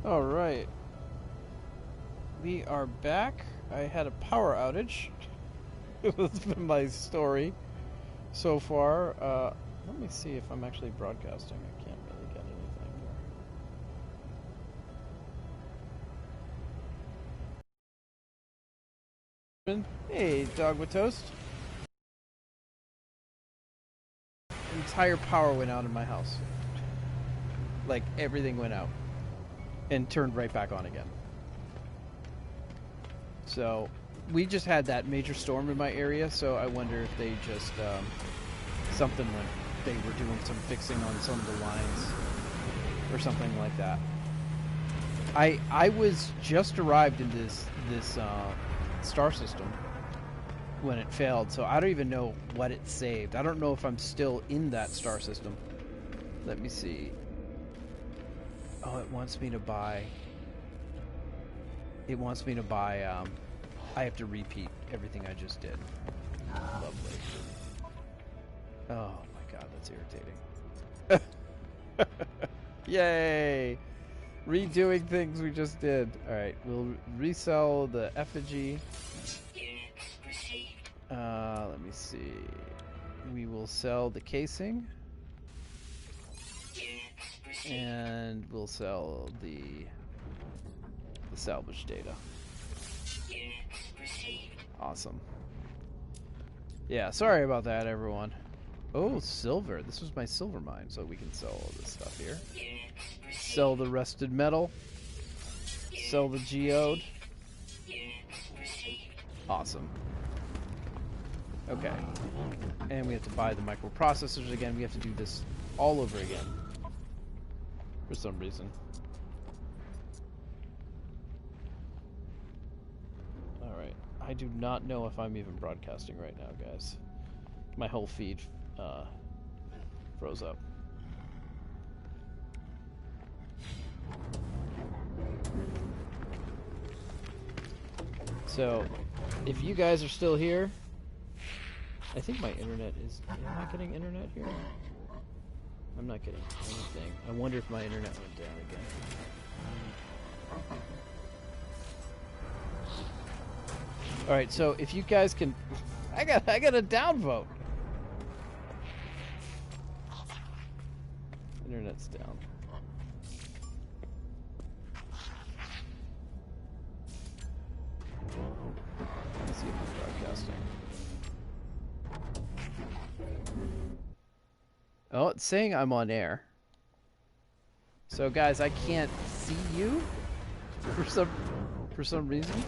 All right. We are back. I had a power outage. That's been my story so far. Let me see if I'm actually broadcasting. I can't really get anything here. Hey, Dog with Toast. Entire power went out in my house. Like, everything went out. And turned right back on again. So, we just had that major storm in my area, so I wonder if they just, something went, they were doing some fixing on some of the lines, or something like that. I was just arrived in this star system when it failed, so I don't even know what it saved. I don't know if I'm still in that star system. Let me see. Oh, it wants me to buy... It wants me to buy, I have to repeat everything I just did. Lovely. Oh my god, that's irritating. Yay! Redoing things we just did. Alright, we'll resell the effigy. Let me see. We will sell the casing. And we'll sell the salvage data. Awesome. Yeah, sorry about that, everyone. Oh, silver. This was my silver mine, so we can sell all this stuff here. Sell the rusted metal. Sell the geode. Awesome. Okay. And we have to buy the microprocessors again. We have to do this all over again. For some reason. Alright. I do not know if I'm even broadcasting right now, guys. My whole feed froze up. So, if you guys are still here, I think my internet is... Am I getting internet here? I'm not getting anything. I wonder if my internet went down again. Alright, so if you guys can... I got a downvote! Internet's down. Let's see if I'm broadcasting. Oh, it's saying I'm on air. So guys, I can't see you for some reason.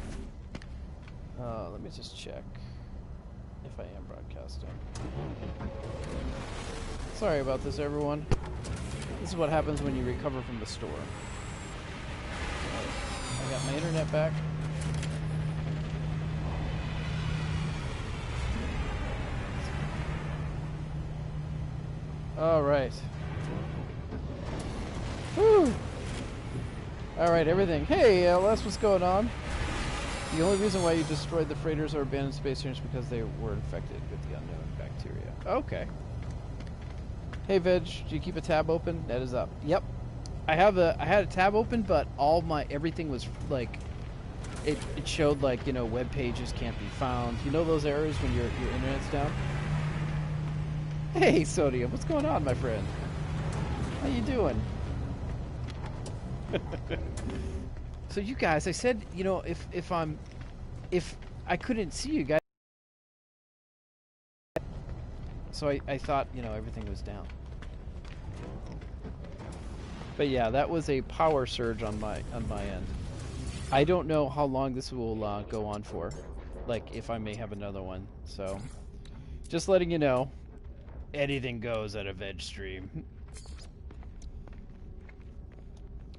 Let me just check if I am broadcasting. Sorry about this, everyone. This is what happens when you recover from the storm. I got my internet back. All right. Whew. All right, everything. Hey, Les, what's going on? The only reason why you destroyed the freighters or abandoned space stations is because they were infected with the unknown bacteria. Okay. Hey, Veg, do you keep a tab open? That is up. Yep. I had a tab open, but everything was like, it showed like, you know, web pages can't be found. You know those errors when your internet's down? Hey, Sodium, what's going on, my friend? How you doing? So you guys, I said, you know, if I couldn't see you guys, so I thought, you know, everything was down. But yeah, that was a power surge on my end. I don't know how long this will go on for, like if I may have another one. So, just letting you know, anything goes at a veg stream.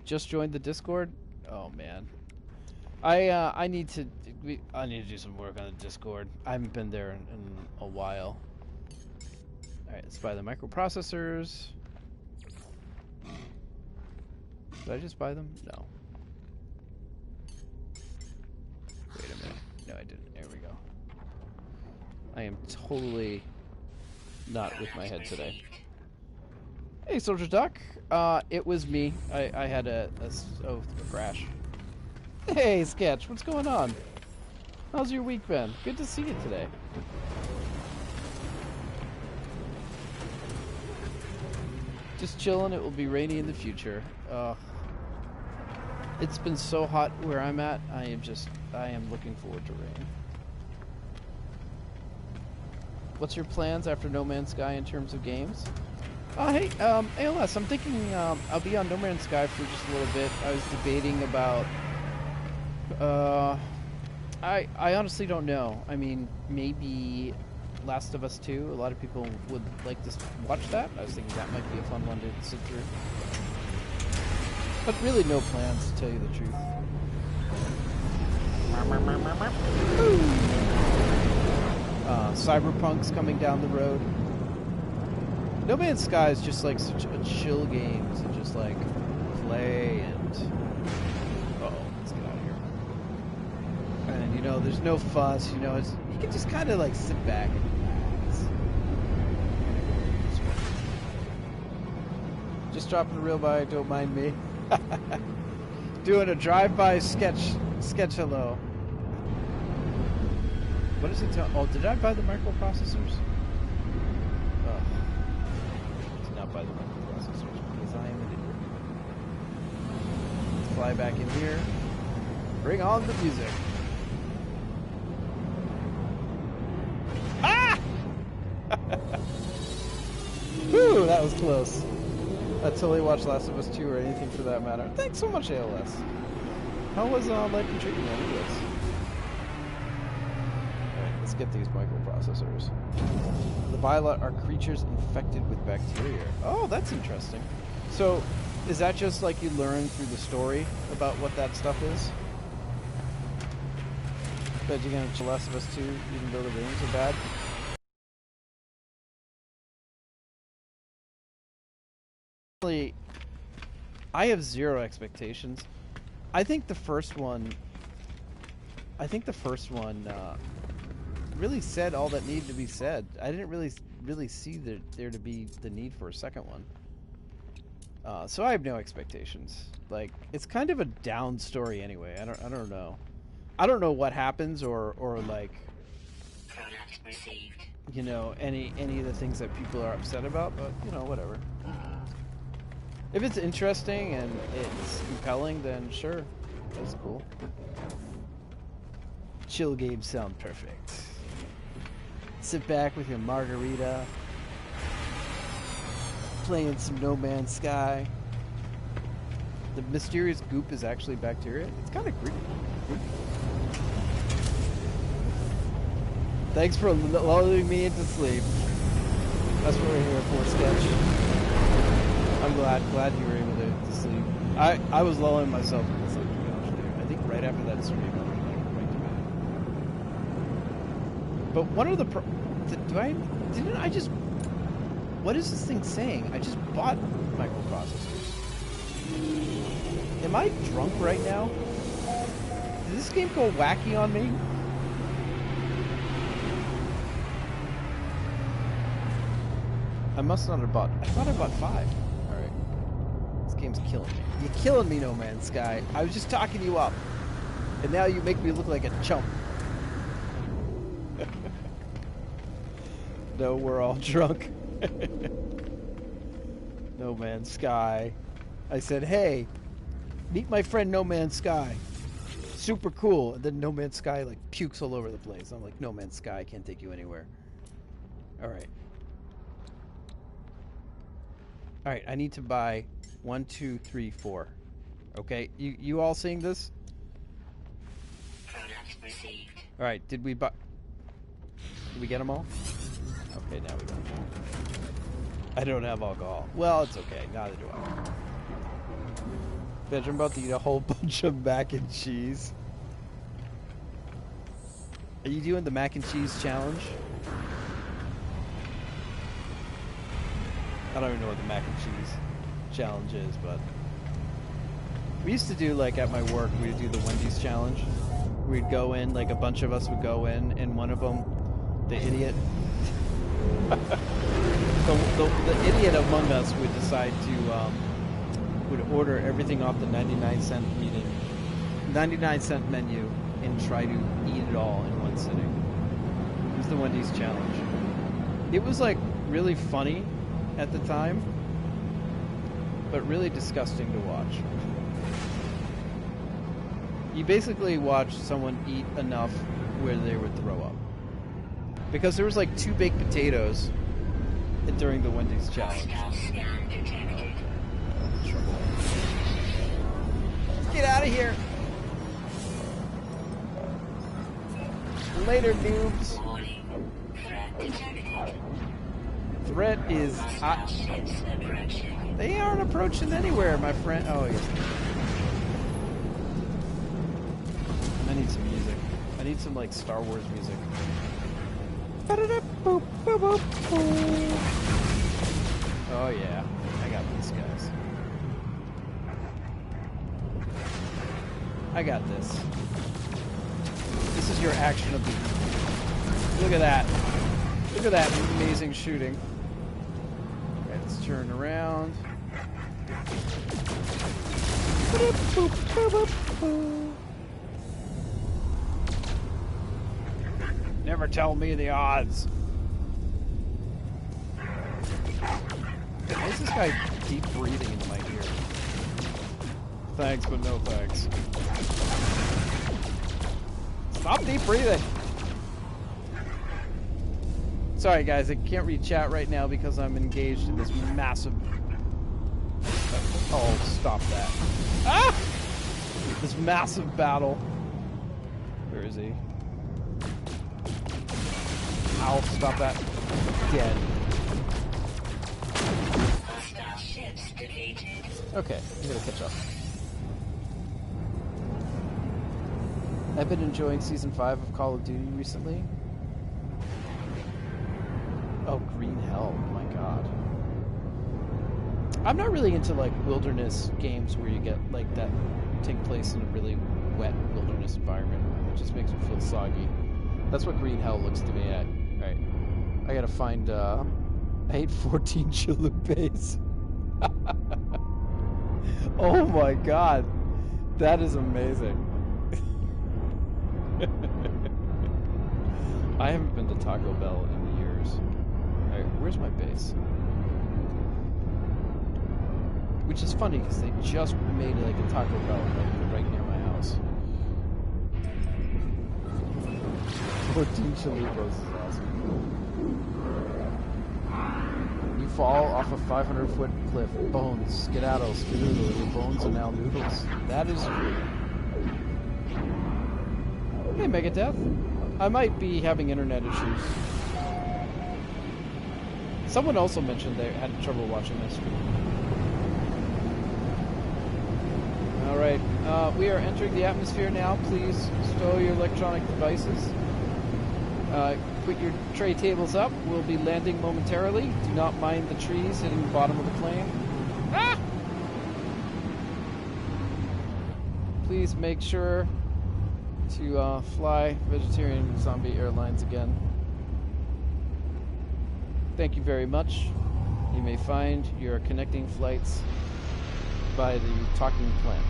Just joined the Discord. Oh man, I need to do some work on the Discord. I haven't been there in a while. All right, let's buy the microprocessors. Did I just buy them? No. Wait a minute. No, I didn't. There we go. I am totally not with my head today. Hey, Soldier Duck. It was me. I had a crash. Hey, Sketch. What's going on? How's your week been? Good to see you today. Just chilling. It will be rainy in the future. It's been so hot where I'm at. I am looking forward to rain. What's your plans after No Man's Sky in terms of games? Hey, ALS, I'm thinking I'll be on No Man's Sky for just a little bit. I was debating about... I honestly don't know. I mean, maybe Last of Us 2. A lot of people would like to watch that. I was thinking that might be a fun one to sit through. But really no plans, to tell you the truth. Cyberpunk's coming down the road. No Man's Sky is just like such a chill game to just like play and... Uh-oh, let's get out of here. And you know, there's no fuss, you know, you can just kind of like sit back and relax. Just dropping a reel by, don't mind me. Doing a drive-by sketch hello. What is it? Oh, did I buy the microprocessors? Oh, did not buy the microprocessors because I am an idiot. Let's fly back in here. Bring on the music. Ah! Whew, that was close. I totally watched Last of Us 2 or anything for that matter. Thanks so much, ALS. How was life and treatment anyways? Alright, let's get these microprocessors. The Violet are creatures infected with bacteria. Oh, that's interesting. So, is that just like you learn through the story about what that stuff is? Bet you're gonna chill Last of Us 2 even though the rooms are bad? I have zero expectations. I think the first one really said all that needed to be said. I didn't really see there to be the need for a second one. So I have no expectations. Like, it's kind of a down story anyway. I don't know. I don't know what happens or like, you know, any of the things that people are upset about, but you know, whatever. If it's interesting and it's compelling, then sure, that's cool. Chill games sound perfect. Sit back with your margarita, playing some No Man's Sky. The mysterious goop is actually bacteria. It's kind of creepy. Thanks for lulling me into sleep. That's what we're here for, Sketch. I'm glad you were able to sleep. I was lulling myself into sleep, to be honest with you. I think right after that stream, I went right to bed. But one of the what is this thing saying? I just bought microprocessors. Am I drunk right now? Did this game go wacky on me? I must not have bought... I thought I bought 5. Alright. This game's killing me. You're killing me, No Man's Sky. I was just talking you up. And now you make me look like a chump. No, we're all drunk. No Man's Sky. I said, hey, meet my friend No Man's Sky. Super cool. And then No Man's Sky like pukes all over the place. I'm like, No Man's Sky, I can't take you anywhere. Alright. Alright, I need to buy 1, 2, 3, 4. Okay, you all seeing this? Alright, did we get them all? Okay, now we got them all. I don't have alcohol. Well, it's okay, neither do I. Bitch, I'm about to eat a whole bunch of mac and cheese. Are you doing the mac and cheese challenge? I don't even know what the mac and cheese challenge is, but we used to do, like, at my work, we'd do the Wendy's challenge. We'd go in, like, a bunch of us would go in, and one of them, the idiot, the idiot among us would decide to would order everything off the 99-cent menu and try to eat it all in one sitting. It was the Wendy's challenge. It was like really funny at the time, but really disgusting to watch. You basically watch someone eat enough where they would throw up. Because there was like 2 baked potatoes during the Wendy's challenge. Get out of here! Later, noobs. Threat is... They aren't approaching anywhere, my friend. Oh, yes. I need some music. I need some, like, Star Wars music. Oh, yeah. I got this, guys. I got this. This is your action of the... Look at that. Look at that amazing shooting. Okay, let's turn around. Never tell me the odds. Why is this guy deep breathing into my ear? Thanks, but no thanks. Stop deep breathing. Sorry, guys, I can't read chat right now because I'm engaged in this massive... Oh, stop that. Ah! This massive battle. Where is he? Ow, stop that. Dead. Okay, I'm gonna catch up. I've been enjoying Season 5 of Call of Duty recently. Oh, Green Hell, my god. I'm not really into, like, wilderness games where you get, like, that take place in a really wet wilderness environment. It just makes me feel soggy. That's what Green Hell looks to me at. Alright. I gotta find, I ate 14 chalupas. Oh my god. That is amazing. I haven't been to Taco Bell in years. Alright, where's my base? Which is funny because they just made like a Taco Bell right near my house. 14 chalupas is awesome. You fall off a 500-foot cliff. Bones, skedaddle, skedoodle. Your bones are now noodles. That is true. Hey, Megadeath. I might be having internet issues. Someone also mentioned they had trouble watching my stream. Alright, we are entering the atmosphere now. Please stow your electronic devices. Put your tray tables up. We'll be landing momentarily. Do not mind the trees hitting the bottom of the plane. Ah! Please make sure to fly Vegetarian Zombie Airlines again. Thank you very much. You may find your connecting flights by the talking plant.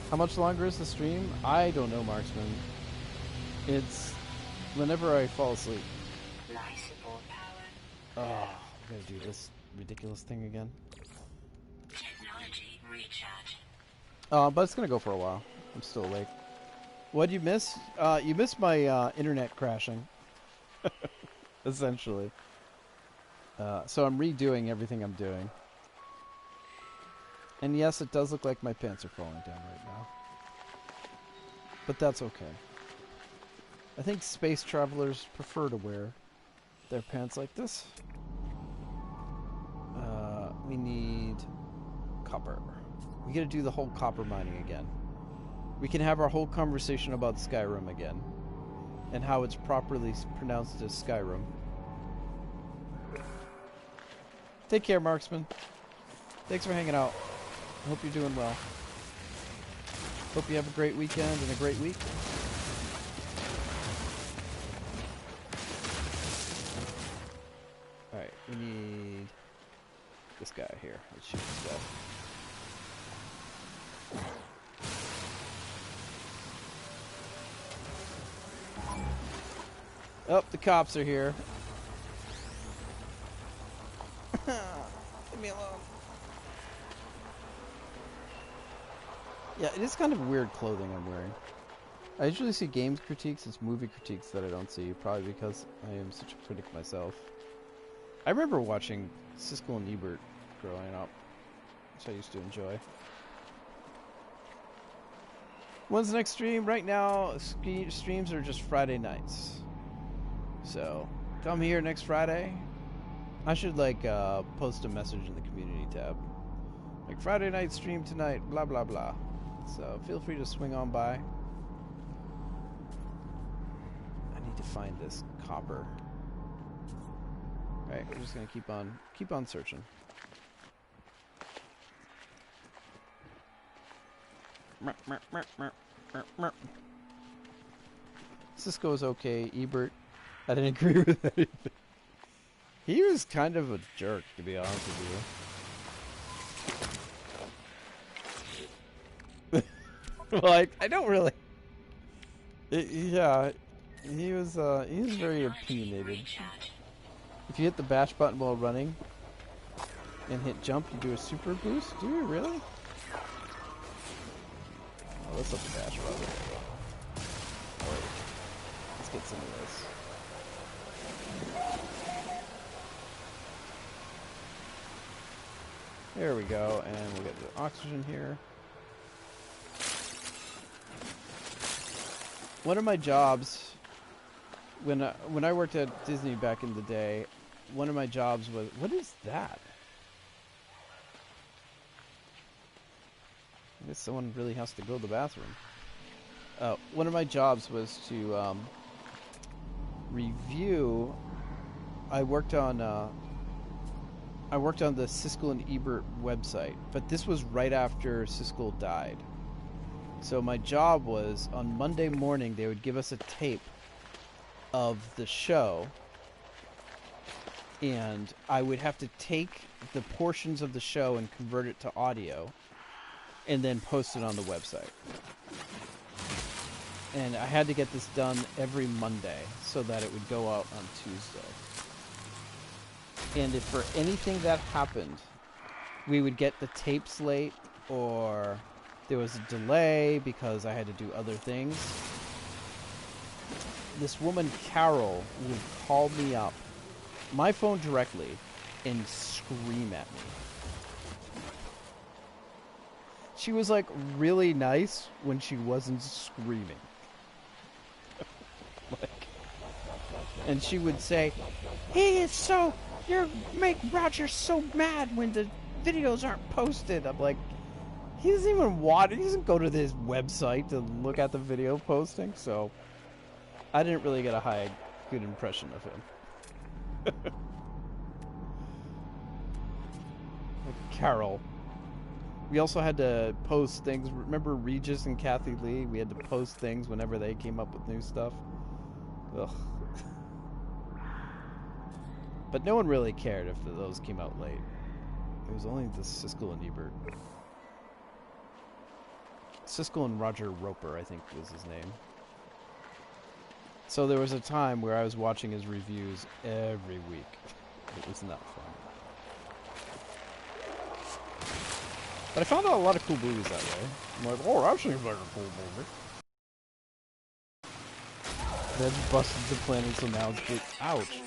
How much longer is the stream? I don't know, Marksman. It's whenever I fall asleep. Oh, I'm gonna do this ridiculous thing again. Technology recharge. But it's gonna go for a while. I'm still awake. What'd you miss? You missed my internet crashing. Essentially. So I'm redoing everything I'm doing. And yes, it does look like my pants are falling down right now. But that's okay. I think space travelers prefer to wear their pants like this. We need copper. We gotta do the whole copper mining again. We can have our whole conversation about Skyrim again. And how it's properly pronounced as Skyrim. Take care, Marksman. Thanks for hanging out. I hope you're doing well. Hope you have a great weekend and a great week. this guy here. Let's shoot this guy. Oh, the cops are here. Leave me alone. Yeah, it is kind of weird clothing I'm wearing. I usually see games critiques, it's movie critiques that I don't see, probably because I am such a critic myself. I remember watching Siskel and Ebert growing up, which I used to enjoy. When's the next stream? Right now, streams are just Friday nights. So, come here next Friday. I should, like, post a message in the community tab. Like, Friday night stream tonight, blah, blah, blah. So, feel free to swing on by. I need to find this copper. Alright, we're just gonna keep on searching. Cisco is okay. Ebert, I didn't agree with anything. He was kind of a jerk, to be honest with you. Well, I don't really. Yeah, he was very opinionated. If you hit the bash button while running and hit jump, you do a super boost. Do you really? Oh, let's hit the bash button. Right. Let's get some of this. There we go, and we'll get the oxygen here. One of my jobs, when I worked at Disney back in the day, one of my jobs was... What is that? I guess someone really has to go to the bathroom. One of my jobs was to review... I worked on the Siskel and Ebert website, but this was right after Siskel died. So my job was, on Monday morning, they would give us a tape of the show, and I would have to take the portions of the show and convert it to audio, and then post it on the website. And I had to get this done every Monday, so that it would go out on Tuesday. And if for anything that happened, we would get the tapes late, or there was a delay because I had to do other things, this woman, Carol, would call me up, my phone directly, and scream at me. She was, like, really nice when she wasn't screaming. And she would say, "Hey, it's so... You make Roger so mad when the videos aren't posted." I'm like, he doesn't even watch. He doesn't go to this website to look at the video posting. So I didn't really get a good impression of him. Like Carol. We also had to post things. Remember Regis and Kathy Lee? We had to post things whenever they came up with new stuff. Ugh. But no one really cared if those came out late. It was only the Siskel and Ebert. Siskel and Roger Roper, I think was his name. So there was a time where I was watching his reviews every week. It was not fun. But I found out a lot of cool movies that way. I'm like, oh, that seems like a cool movie. Then busted the planet, so now it's good. Ouch.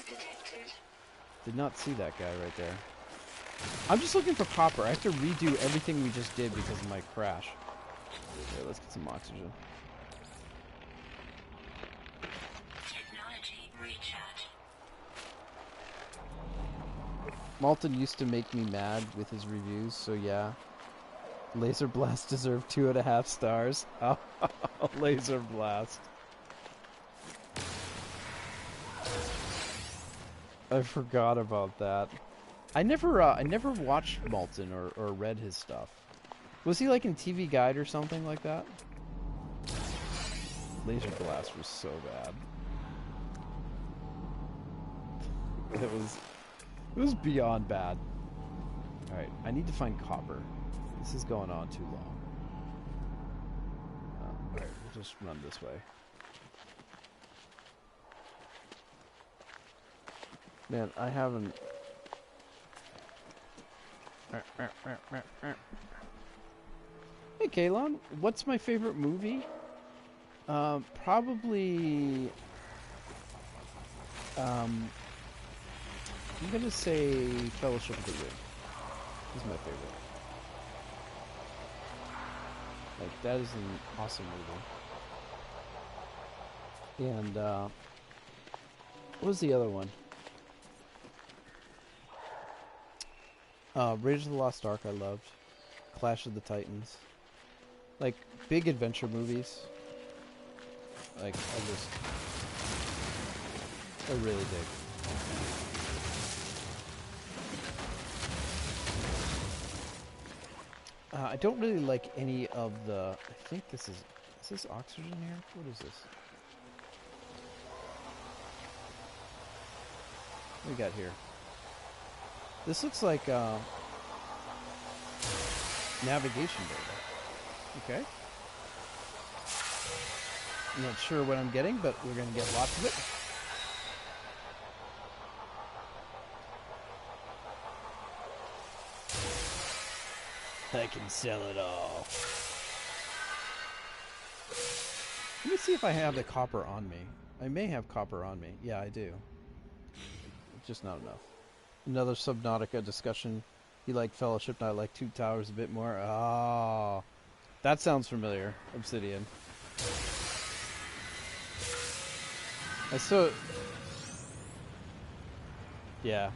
Did not see that guy right there. I'm just looking for copper. I have to redo everything we just did because of my crash. Okay, let's get some oxygen. Technology recharge. Malton used to make me mad with his reviews, so yeah. Laser Blast deserved 2.5 stars. Oh, Laser Blast. I forgot about that. I never watched Malton or read his stuff. Was he like in TV Guide or something like that? Laser Blast was so bad. It was beyond bad. Alright, I need to find copper. This is going on too long. Alright, we'll just run this way. Man, I haven't... Hey, Kalon, what's my favorite movie? Probably... I'm gonna say Fellowship of the Ring. This is my favorite. Like, that is an awesome movie. And, what was the other one? Raiders of the Lost Ark I loved. Clash of the Titans. Like, big adventure movies. Like, I really dig. I don't really like any of the... I think this is this oxygen here? What is this? What we got here? This looks like navigation data. Okay. I'm not sure what I'm getting, but we're going to get lots of it. I can sell it all. Let me see if I have the copper on me. I may have copper on me. Yeah, I do. It's just not enough. Another Subnautica discussion. You like Fellowship, and I like Two Towers a bit more. Oh, that sounds familiar. Obsidian. I saw... Yeah.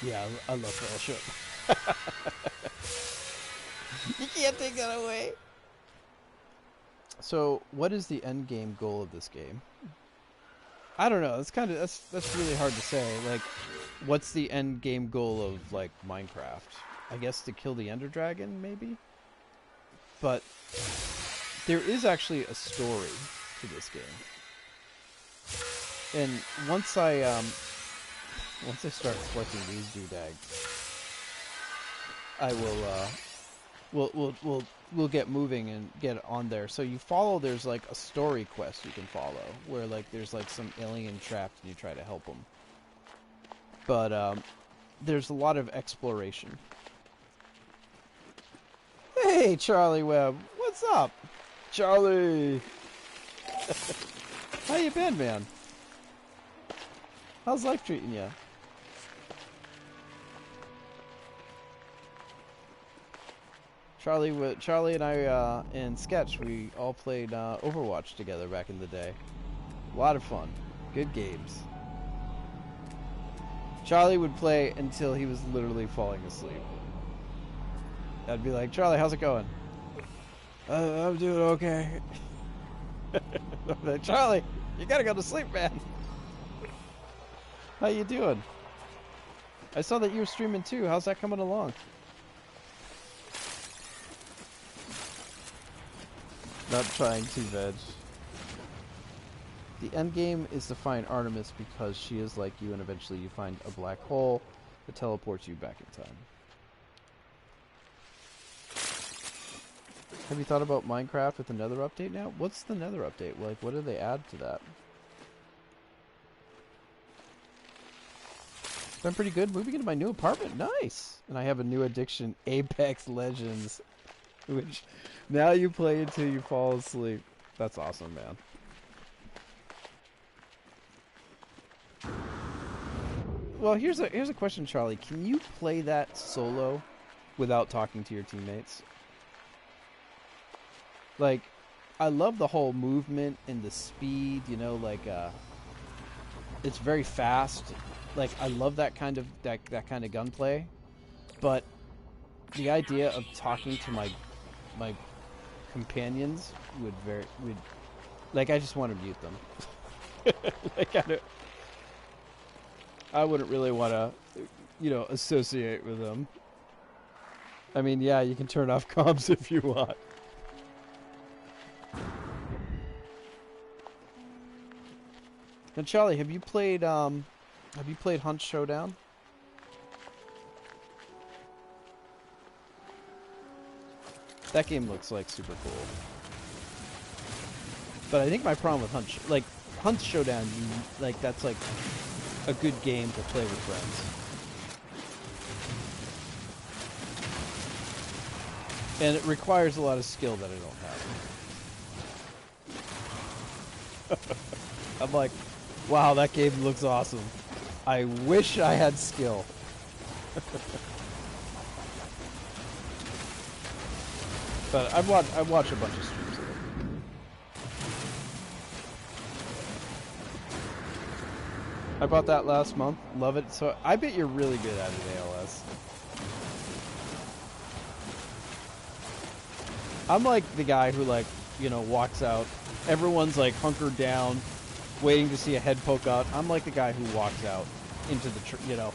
Yeah, I love Fellowship. You can't take that away. So, what is the end game goal of this game? I don't know. That's really hard to say. Like, what's the end game goal of like Minecraft? I guess to kill the Ender Dragon, maybe. But there is actually a story to this game, and once I start collecting these doodads, I will we'll get moving and get on there. So you follow. There's like a story quest you can follow where like there's like some alien trapped and you try to help them. But there's a lot of exploration. Hey, Charlie Webb, what's up, Charlie? How you been, man? How's life treating you? Charlie and I in Sketch, we all played Overwatch together back in the day. A lot of fun. Good games. Charlie would play until he was literally falling asleep. I'd be like, Charlie, how's it going? I'm doing okay. I'm like, Charlie, you gotta go to sleep, man. How you doing? I saw that you were streaming too. How's that coming along? Not trying to veg. The end game is to find Artemis because she is like you, and eventually you find a black hole that teleports you back in time. Have you thought about Minecraft with the Nether update now? What's the Nether update? Like, what do they add to that? It's been pretty good. Moving into my new apartment. Nice! And I have a new addiction, Apex Legends. Which, now you play until you fall asleep. That's awesome, man. Well, here's a question, Charlie. Can you play that solo without talking to your teammates? Like, I love the whole movement and the speed, you know, like, it's very fast. Like, I love that kind of gunplay. But the idea of talking to my companions would like, I just want to mute them. Like, I wouldn't really want to, you know, associate with them. I mean, yeah, you can turn off comms if you want. Now, Charlie, have you played Hunt Showdown? That game looks like super cool. But I think my problem with Hunt Showdown, that's like a good game to play with friends. And it requires a lot of skill that I don't have. I'm like, wow, that game looks awesome. I wish I had skill. But I've watched a bunch of streams of it. I bought that last month. Love it. So I bet you're really good at it, ALS. I'm like the guy who, like, you know, walks out. Everyone's like hunkered down, waiting to see a head poke out. I'm like the guy who walks out into the, you know.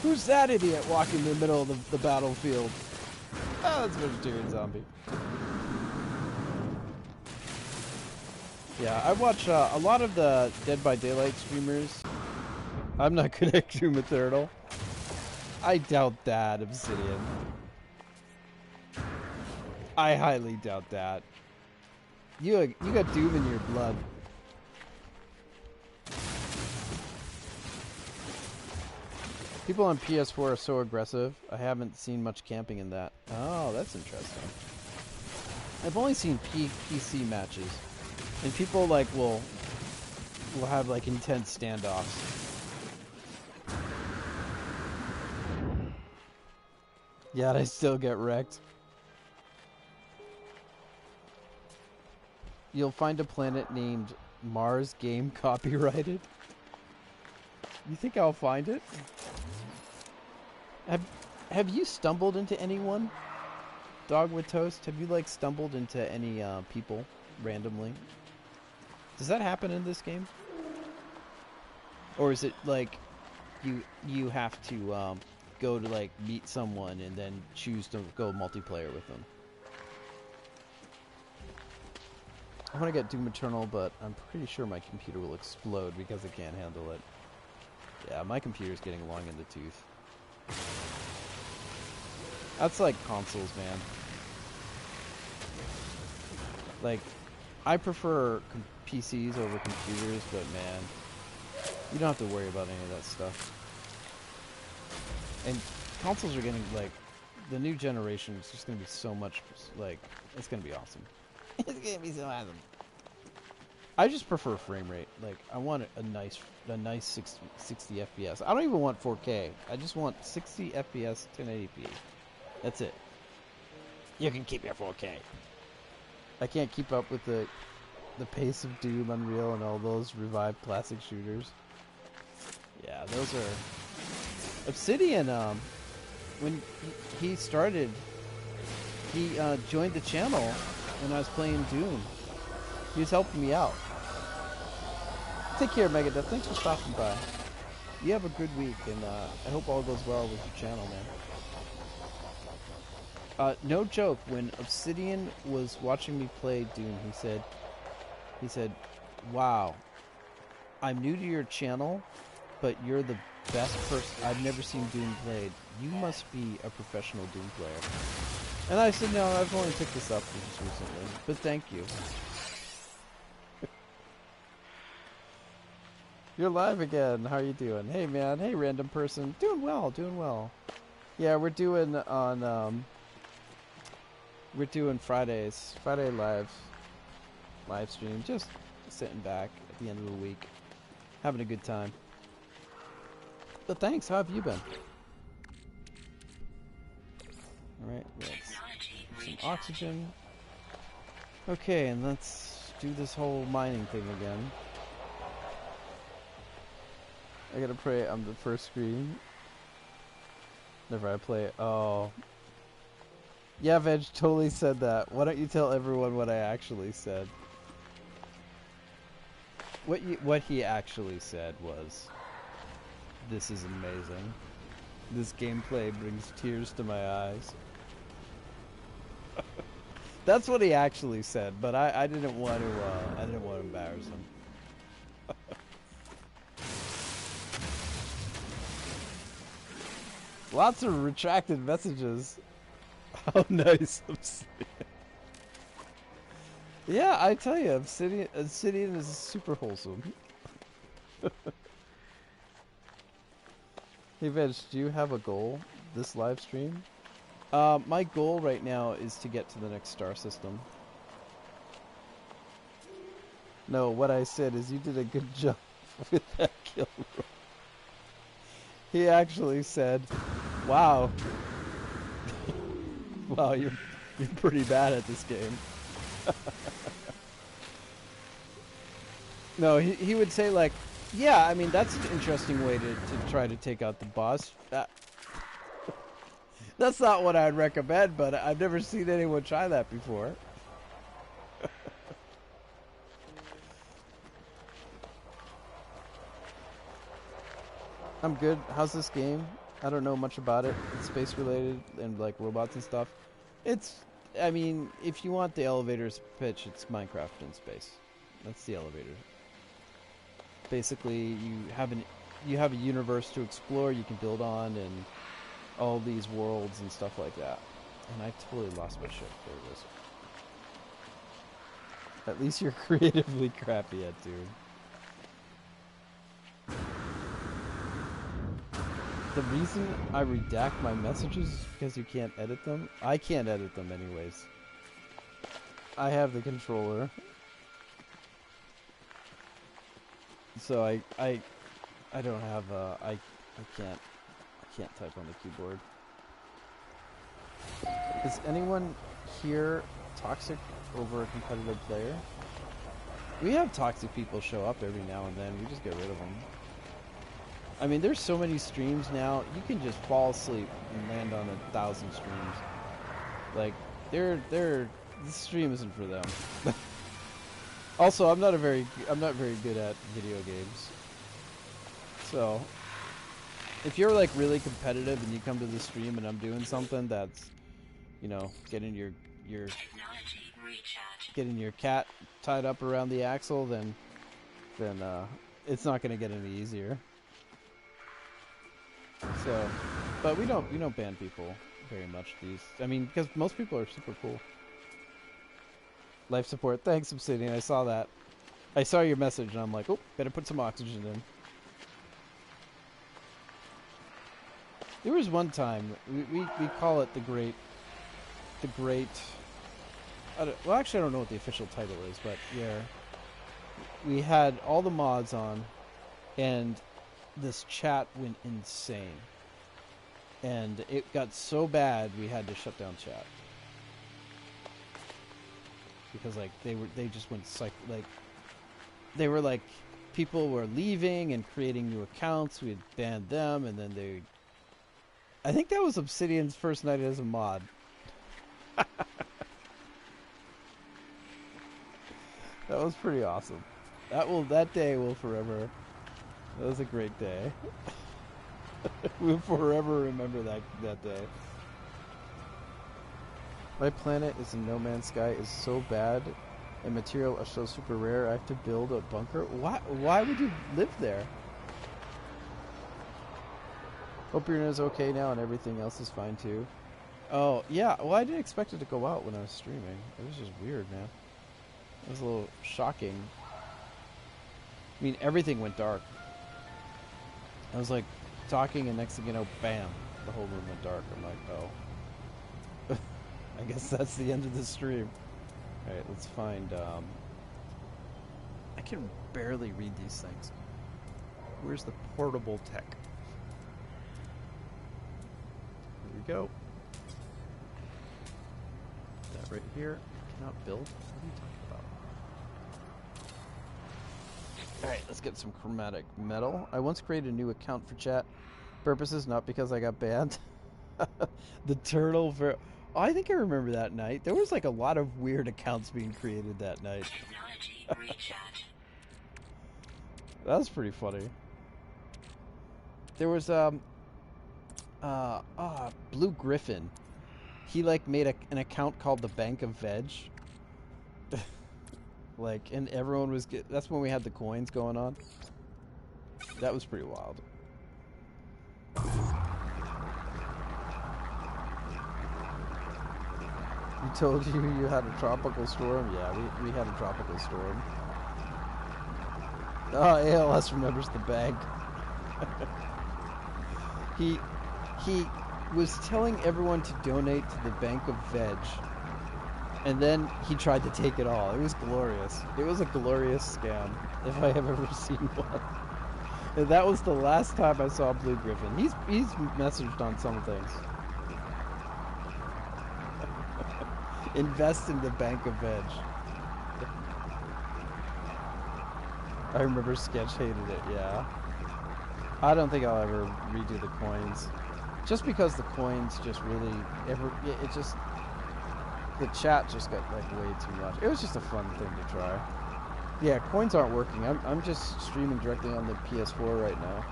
Who's that idiot walking in the middle of the battlefield? Oh, that's Vegetarian Zombie. Yeah, I watch a lot of the Dead by Daylight streamers. I'm not good at Doom Eternal. I doubt that, Obsidian. I highly doubt that. You got Doom in your blood. People on PS4 are so aggressive. I haven't seen much camping in that. Oh, that's interesting. I've only seen PC matches, and people like will have like intense standoffs. Yeah, they still get wrecked. You'll find a planet named Mars game copyrighted. You think I'll find it? Have you stumbled into anyone? Dog with Toast, have you like stumbled into any people randomly? Does that happen in this game? Or is it like you have to go to like meet someone and then choose to go multiplayer with them? I want to get Doom Eternal, but I'm pretty sure my computer will explode because it can't handle it. Yeah, my computer's getting long in the tooth. That's like consoles, man. Like, I prefer PCs over computers, but man, you don't have to worry about any of that stuff. And consoles are getting, like, the new generation is just going to be so much, like, it's going to be awesome. It's going to be so awesome. I just prefer frame rate. Like, I want a nice 60 FPS. I don't even want 4K. I just want 60 FPS, 1080p. That's it. You can keep your 4K. I can't keep up with the pace of Doom, Unreal, and all those revived classic shooters. Yeah, those are... Obsidian, when he started, he joined the channel when I was playing Doom. He was helping me out. Take care, Megadeth. Thanks for stopping by. You have a good week, and I hope all goes well with your channel, man. No joke, when Obsidian was watching me play Doom, he said, wow, I'm new to your channel, but you're the best person. I've never seen Doom played. You must be a professional Doom player. And I said, no, I've only picked this up just recently, but thank you. You're live again. How are you doing? Hey, man. Hey, random person. Doing well. Doing well. Yeah, we're doing on we're doing Friday live stream. Just sitting back at the end of the week, having a good time. But thanks. How have you been? All right. Let's some oxygen. Okay, and let's do this whole mining thing again. I gotta pray on the first screen. Never I play it. Oh. Yeah, Veg totally said that. Why don't you tell everyone what I actually said? What he actually said was, this is amazing. This gameplay brings tears to my eyes. That's what he actually said, but I didn't want to embarrass him. Lots of retracted messages. How nice, Obsidian. Yeah, I tell you, Obsidian is super wholesome. Hey, Veg, do you have a goal this live stream? My goal right now is to get to the next star system. No, what I said is you did a good job with that kill roll. He actually said, wow. Wow, you're pretty bad at this game. No, he would say like, yeah, I mean, that's an interesting way to try to take out the boss. That's not what I'd recommend, but I've never seen anyone try that before. I'm good. How's this game? I don't know much about it. It's space related and like robots and stuff. It's, I mean, if you want the elevator's pitch, it's Minecraft in space. That's the elevator. Basically, you have a universe to explore, you can build on, and all these worlds and stuff like that. And I totally lost my shit. There it is. At least you're creatively crappy at Doom. The reason I redact my messages is because you can't edit them. I can't edit them anyways. I have the controller. So I don't have I can't type on the keyboard. Is anyone here toxic over a competitive player? We have toxic people show up every now and then. We just get rid of them. I mean, there's so many streams now. You can just fall asleep and land on 1,000 streams. Like, this stream isn't for them. Also, I'm not very good at video games. So, if you're like really competitive and you come to the stream and I'm doing something that's, you know, getting your cat tied up around the axle, then it's not gonna get any easier. So, but we don't ban people very much I mean, because most people are super cool. Life support. Thanks, Obsidian. I saw that. I saw your message and I'm like, oh, better put some oxygen in. There was one time, we call it the great, well, actually I don't know what the official title is, but yeah, we had all the mods on, and this chat went insane. And it got so bad, we had to shut down chat. Because, like, they just went they were like, people were leaving and creating new accounts, we had banned them, and then I think that was Obsidian's first night as a mod. That was pretty awesome. That day will forever. That was a great day. We'll forever remember that day. My planet is in No Man's Sky is so bad, and material are so super rare. I have to build a bunker. Why would you live there? Hope your internet's okay now and everything else is fine too. Oh, yeah. Well, I didn't expect it to go out when I was streaming. It was just weird, man. It was a little shocking. I mean, everything went dark. I was like talking, and next thing you know, bam, the whole room went dark. I'm like, oh. I guess that's the end of the stream. Alright, let's find, I can barely read these things. Where's the portable tech? Here we go. That right here. Cannot build? What are you talking about? Alright, let's get some chromatic metal. I once created a new account for chat purposes, not because I got banned. The turtle for... Oh, I think I remember that night. There was like a lot of weird accounts being created that night. That was pretty funny. There was Blue Griffin. He like made an account called the Bank of Veg. Like, and everyone was that's when we had the coins going on. That was pretty wild. told you you had a tropical storm? Yeah, we had a tropical storm. Oh, ALS remembers the bank. He was telling everyone to donate to the Bank of Veg. And then he tried to take it all. It was glorious. It was a glorious scam, if I have ever seen one. And that was the last time I saw Blue Griffin. He's messaged on some things. Invest in the Bank of Veg. I remember Sketch hated it, yeah. I don't think I'll ever redo the coins. Just because the coins just really... it just... The chat just got like way too much. It was just a fun thing to try. Yeah, coins aren't working. I'm just streaming directly on the PS4 right now.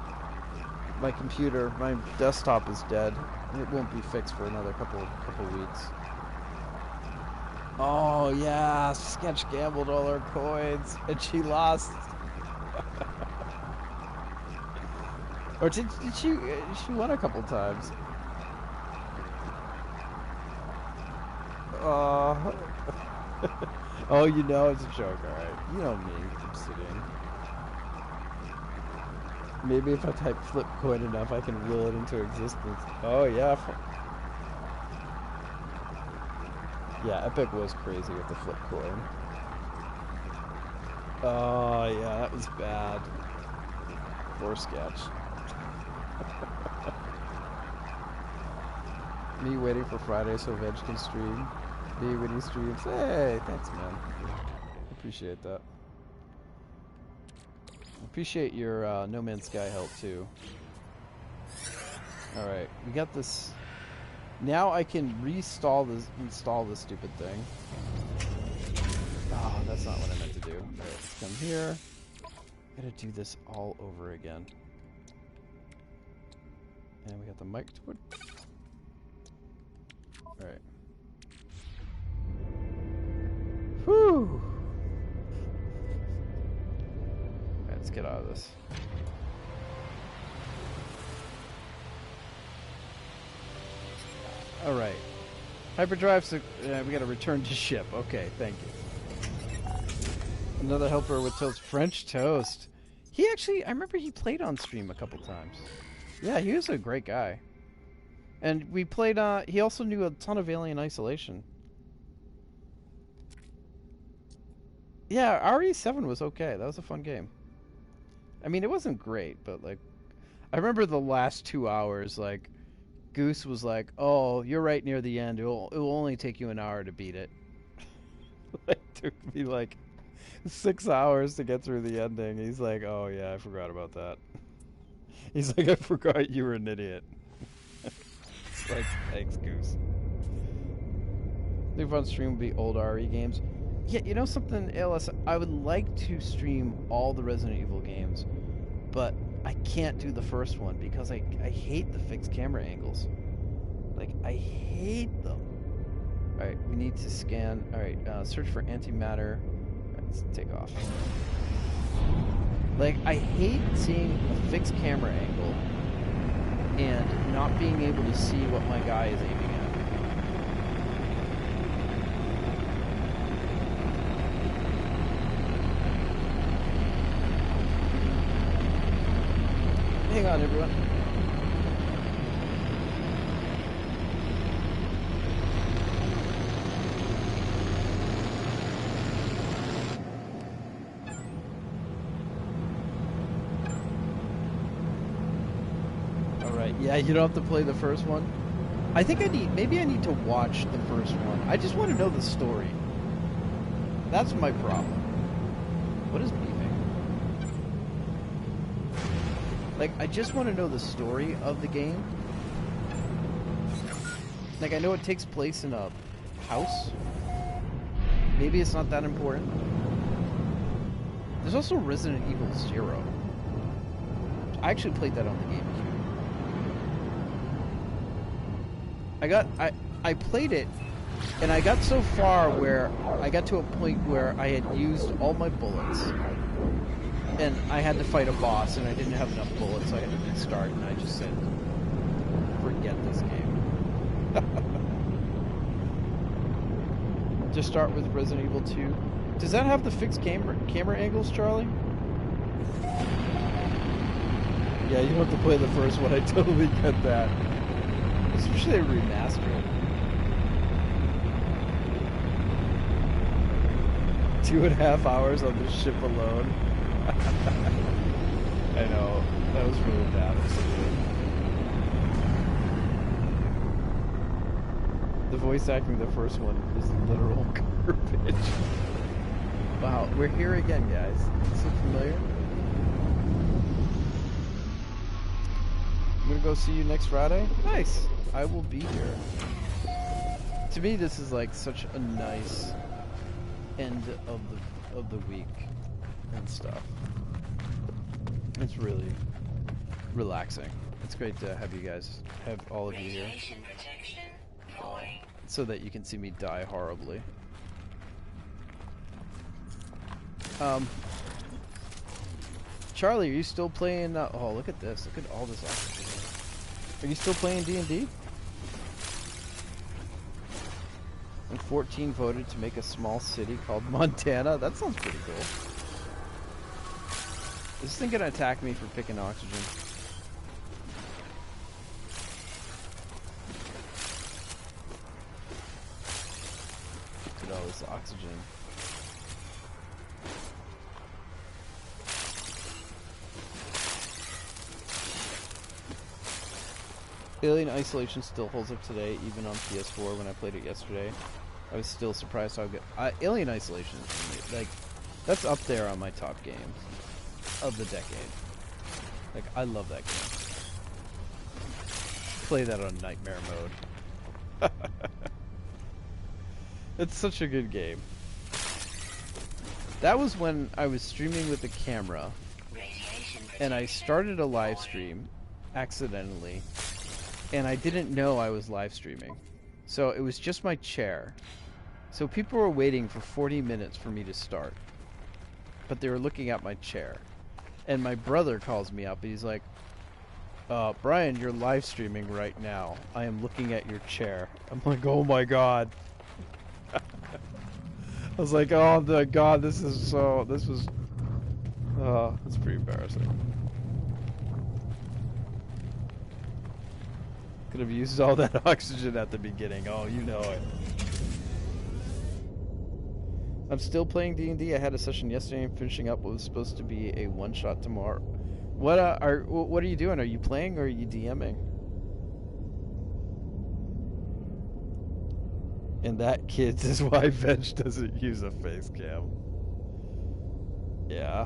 My computer, my desktop is dead. It won't be fixed for another couple weeks. Oh yeah, Sketch gambled all her coins and she lost. Or did she won a couple times. Oh, you know it's a joke, alright. You know me, Obsidian. Maybe if I type flip coin enough, I can will it into existence. Oh, yeah. Yeah, Epic was crazy with the flip coin. Oh, yeah, that was bad. Poor Sketch. Me waiting for Friday so Veg can stream. Me when he streams. Hey, thanks, man. Appreciate that. Appreciate your No Man's Sky help too. All right, we got this. Now I can install this stupid thing. Oh, that's not what I meant to do. All right, let's come here. Gotta do this all over again. And we got the mic to it. All right. Whew. Right, let's get out of this. All right. Hyperdrive, so we got to return to ship. Okay, thank you. Another helper with toast. French toast. He actually, I remember he played on stream a couple times. Yeah, he was a great guy. And we played, he also knew a ton of Alien Isolation. Yeah, RE7 was okay. That was a fun game. I mean, it wasn't great, but, like, I remember the last 2 hours, like, Goose was like, oh, you're right near the end. It will only take you an hour to beat it. It took me, like, 6 hours to get through the ending. He's like, oh, yeah, I forgot about that. He's like, I forgot you were an idiot. It's like, thanks, Goose. New fun stream would be old RE games. Yeah, you know something, ALS? I would like to stream all the Resident Evil games, but I can't do the first one because I hate the fixed camera angles. Like, I hate them. Alright, we need to scan. Alright, search for antimatter. Alright, let's take off. Like, I hate seeing a fixed camera angle and not being able to see what my guy is aiming at. Hang on, everyone. Alright, yeah, you don't have to play the first one. I think maybe I need to watch the first one. I just want to know the story. That's my problem. What is beeping? Like, I just want to know the story of the game. Like, I know it takes place in a house. Maybe it's not that important. There's also Resident Evil 0. I actually played that on the GameCube. I played it, and I got so far where I got to a point where I had used all my bullets. And I had to fight a boss, and I didn't have enough bullets, so I had to restart, and I just said, forget this game. to start with Resident Evil 2. Does that have the fixed camera angles, Charlie? Yeah, you have to play the first one. I totally get that. Especially a remaster. 2.5 hours on this ship alone. I know. That was really bad. The voice acting in the first one is literal garbage. Wow, we're here again, guys. Is it familiar? I'm gonna go see you next Friday. Nice. I will be here. To me, this is like such a nice end of the week and stuff. It's really relaxing. It's great to have you guys, have all of you here, so that you can see me die horribly. Charlie, are you still playing? Oh, look at this! Look at all this oxygen. Are you still playing D&D? And 14 voted to make a small city called Montana. That sounds pretty cool. Is this thing gonna attack me for picking oxygen? Look at all this oxygen. Alien Isolation still holds up today, even on PS4 when I played it yesterday. I was still surprised how good... Alien Isolation, like, that's up there on my top games of the decade. Like, I love that game. Play that on Nightmare mode. It's such a good game. That was when I was streaming with the camera, and I started a live stream accidentally, and I didn't know I was live streaming. So it was just my chair. So people were waiting for 40 minutes for me to start, but they were looking at my chair. And my brother calls me up and he's like, Brian, you're live streaming right now. I am looking at your chair. I'm like, oh my god. I was like, oh my god, this was, it's pretty embarrassing. Could have used all that oxygen at the beginning. Oh, you know it. I'm still playing D&D. I had a session yesterday and finishing up what was supposed to be a one-shot tomorrow. What are you doing? Are you playing or are you DMing? And that kid is why Veg doesn't use a face cam. Yeah.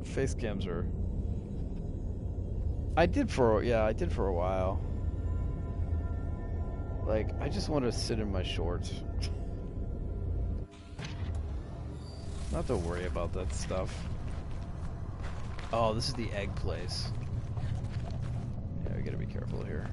Face cams are... I did for a while. Like, I just want to sit in my shorts. Not to worry about that stuff. Oh, this is the egg place. Yeah, we gotta be careful here.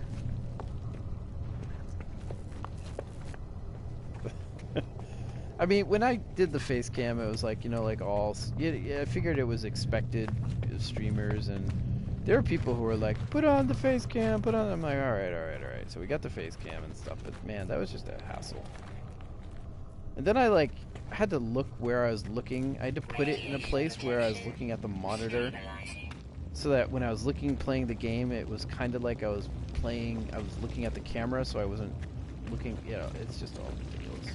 I mean, when I did the face cam, it was like, you know, like all... Yeah, I figured it was expected of streamers, and there are people who were like, put on the face cam, put on... I'm like, alright. So we got the face cam and stuff, but man, that was just a hassle. And then I, like, had to look where I was looking. I had to put it in a place where I was looking at the monitor, so that when I was playing the game, it was kind of like I was looking at the camera, so I wasn't looking, you know, it's just all ridiculous.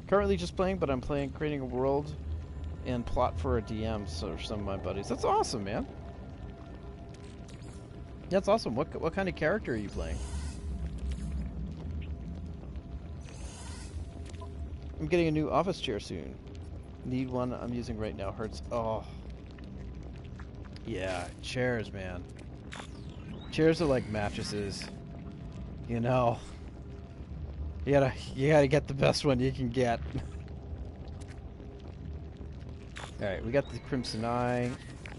Currently just playing, but I'm creating a world and plot for a DM for some of my buddies. That's awesome, man. That's awesome. What kind of character are you playing? I'm getting a new office chair soon. Need one I'm using right now. Hurts. Oh. Yeah, chairs, man. Chairs are like mattresses. You know. You gotta get the best one you can get. Alright, we got the Crimson Eye,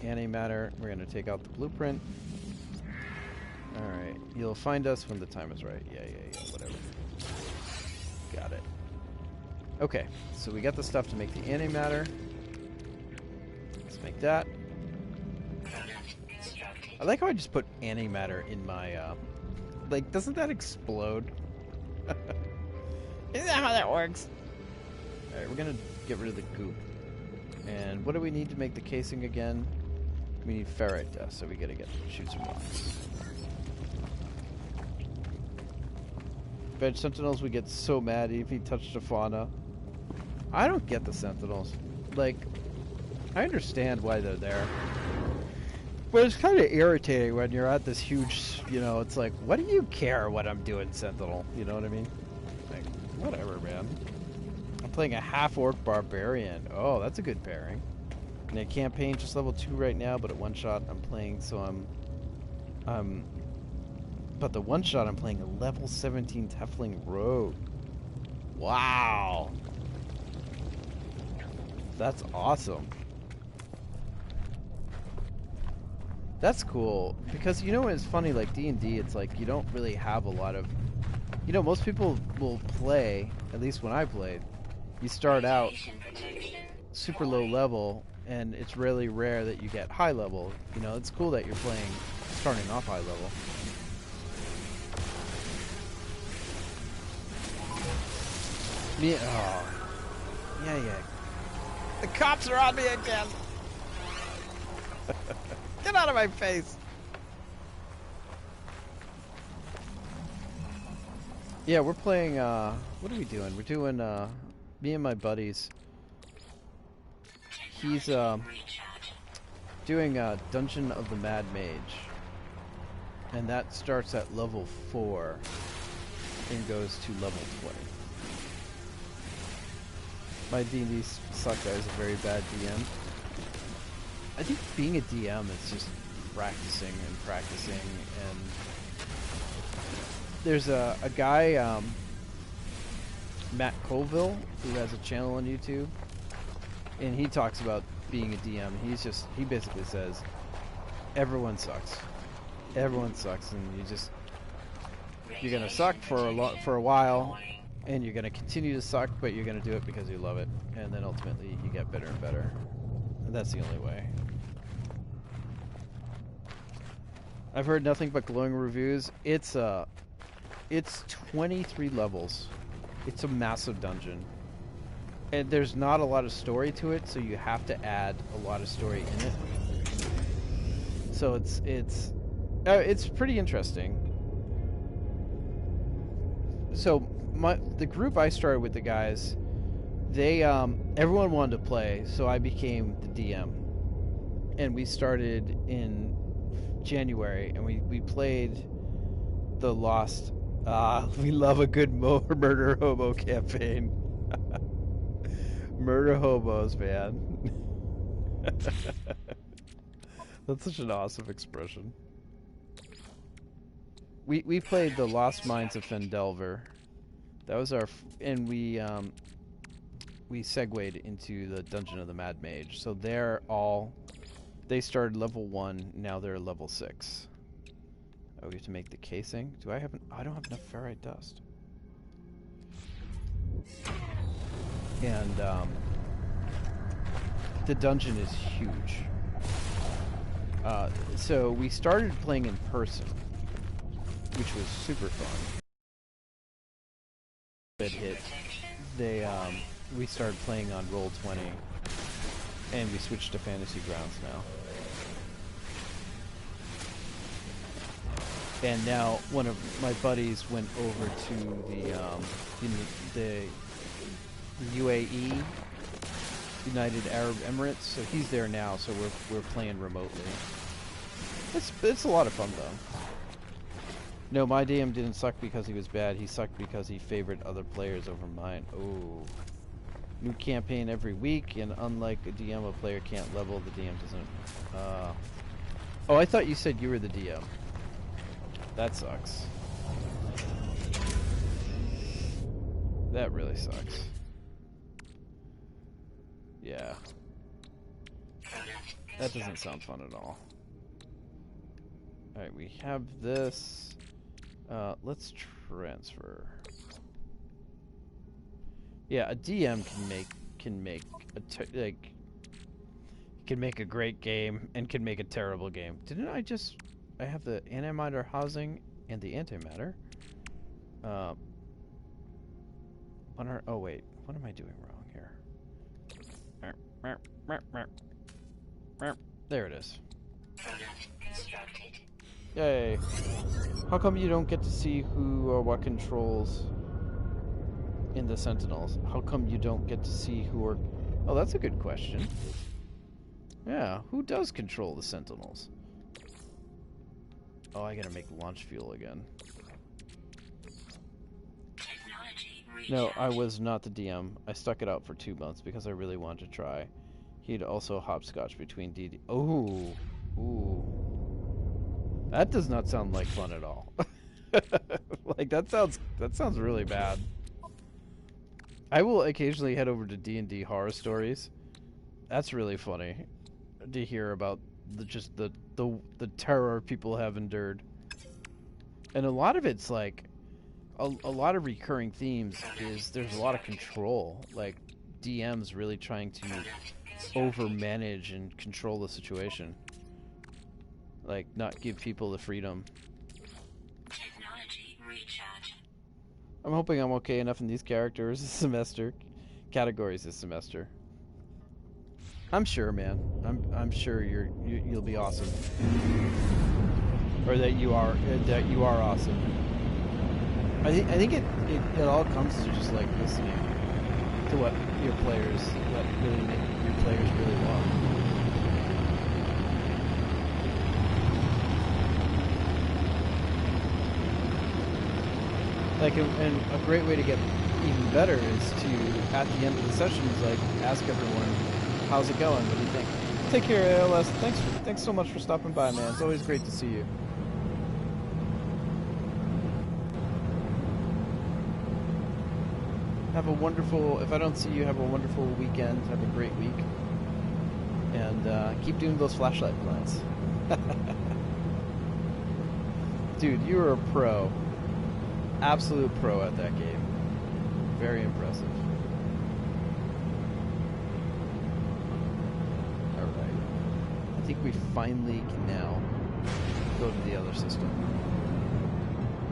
antimatter. We're gonna take out the blueprint. Alright, you'll find us when the time is right. Yeah, whatever. Got it. Okay, so we got the stuff to make the antimatter. Let's make that. I like how I just put antimatter in my, like, doesn't that explode? Is that how that works? Alright, we're gonna get rid of the goop. And what do we need to make the casing again? We need ferrite dust, so we gotta shoot some rocks. Veg Sentinels would get so mad if he touched a fauna. I don't get the Sentinels. Like, I understand why they're there. But it's kind of irritating when you're at this huge, you know, it's like, what do you care what I'm doing, Sentinel? You know what I mean? Like, whatever, man. I'm playing a half-orc barbarian. Oh, that's a good pairing. And a campaign just level 2 right now, but at one shot I'm playing, so but the one shot I'm playing a level 17 Tiefling Rogue. Wow. That's awesome. That's cool, because you know it's funny, like D&D, it's like you don't really have a lot of, you know, most people will play, at least when I played, you start out super low level, and it's really rare that you get high level. You know, it's cool that you're playing, starting off high level. Yeah, oh. Yeah. The cops are on me again! Get out of my face! Yeah, we're playing, what are we doing? We're doing, me and my buddies. He's, doing, Dungeon of the Mad Mage. And that starts at level 4 and goes to level 20. My D&D suck guy is a very bad DM. I think being a DM is just practicing and practicing, and there's a guy, Matt Colville, who has a channel on YouTube, and he talks about being a DM. He basically says, everyone sucks. Everyone sucks, and you're gonna suck for a while, and you're gonna continue to suck, but you're gonna do it because you love it, and then ultimately you get better and better. And that's the only way. I've heard nothing but glowing reviews. It's 23 levels. It's a massive dungeon. And there's not a lot of story to it, so you have to add a lot of story in it. So it's pretty interesting. So the group I started with, the guys, they everyone wanted to play, so I became the DM. And we started in January, and we played the Lost. We love a good murder hobo campaign. Murder hobos, man. That's such an awesome expression. We played the Lost Mines of Fendelver. That was and we segued into the Dungeon of the Mad Mage. So they started level 1, now they're level 6. Oh, we have to make the casing? I don't have enough ferrite dust. And the dungeon is huge. So we started playing in person, which was super fun. We started playing on Roll20, and we switched to Fantasy Grounds now. And now one of my buddies went over to the UAE, United Arab Emirates, so he's there now. So we're playing remotely. It's a lot of fun though. No, my DM didn't suck because he was bad. He sucked because he favored other players over mine. Oh, new campaign every week, and unlike a DM, a player can't level. The DM doesn't. Oh, I thought you said you were the DM. That sucks. That really sucks. Yeah. That doesn't sound fun at all. Alright, we have this. Let's transfer. Yeah, a DM can make a great game and can make a terrible game. Didn't I have the antimatter housing and the antimatter. Oh wait, what am I doing wrong here? There it is. Yay. How come you don't get to see who or what controls in the Sentinels? How come you don't get to see who are... Oh, that's a good question. Yeah, who does control the Sentinels? Oh, I gotta make launch fuel again. No, I was not the DM. I stuck it out for 2 months because I really wanted to try. He'd also hopscotch between DD... Oh! Ooh. That does not sound like fun at all. Like, that sounds really bad. I will occasionally head over to D&D horror stories. That's really funny to hear about the terror people have endured. And a lot of it's like a lot of recurring themes is there's a lot of control, like DMs really trying to overmanage and control the situation, like not give people the freedom. I'm hoping I'm okay enough in these categories this semester. I'm sure, man. I'm sure you'll be awesome, or that you are awesome. I think it all comes to just like listening to what your players really want. Like, and a great way to get even better is to, at the end of the session, is like ask everyone, how's it going? What do you think? Take care, ALS. Thanks so much for stopping by, man. It's always great to see you. Have a wonderful, if I don't see you, have a wonderful weekend. Have a great week. And keep doing those flashlight plans. Dude, you are a pro. Absolute pro at that game. Very impressive. Alright. I think we finally can now go to the other system.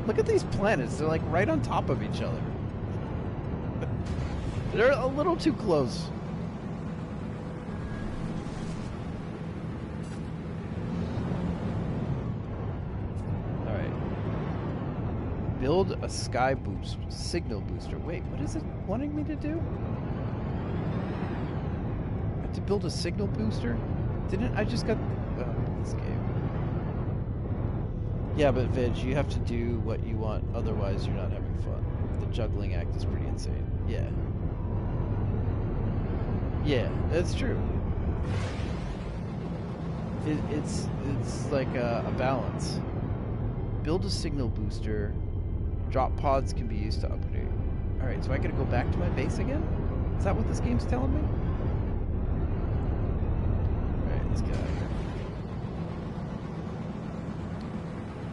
Look at these planets. They're like right on top of each other. They're a little too close. Alright. Build a sky boost signal booster. Wait, what is it wanting me to do? I have to build a signal booster? Didn't I just got this game? Yeah, but Vig, you have to do what you want, otherwise you're not having fun. The juggling act is pretty insane. Yeah. Yeah, that's true. It's like a balance. Build a signal booster. Drop pods can be used to upgrade. Alright, so I gotta go back to my base again? Is that what this game's telling me? Alright, let's get out of here.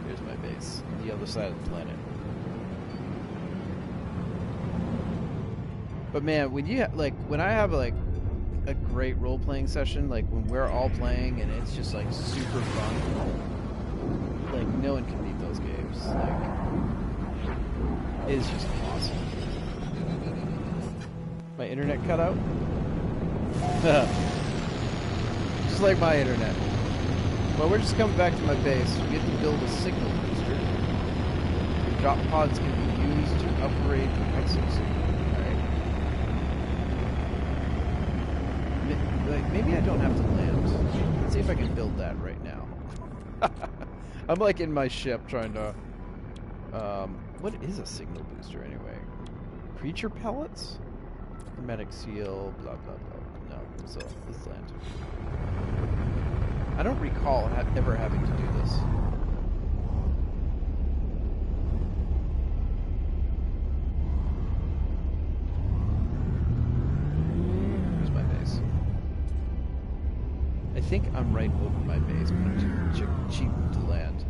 Here's my base. On the other side of the planet. But man, when you when I have like a great role-playing session, like when we're all playing and it's just like super fun, like no one can beat those games. Like, it is just awesome. My internet cut out? Just like my internet. Well, we're just coming back to my base. We have to build a signal booster. Drop pods can be used to upgrade the exosuit. Like, maybe I don't have to land. Let's see if I can build that right now. I'm like in my ship trying to... what is a signal booster anyway? Creature pellets? Hermetic seal, blah blah blah. No, so let's land. I don't recall ever having to do this. I think I'm right over my base, but I'm too cheap to land.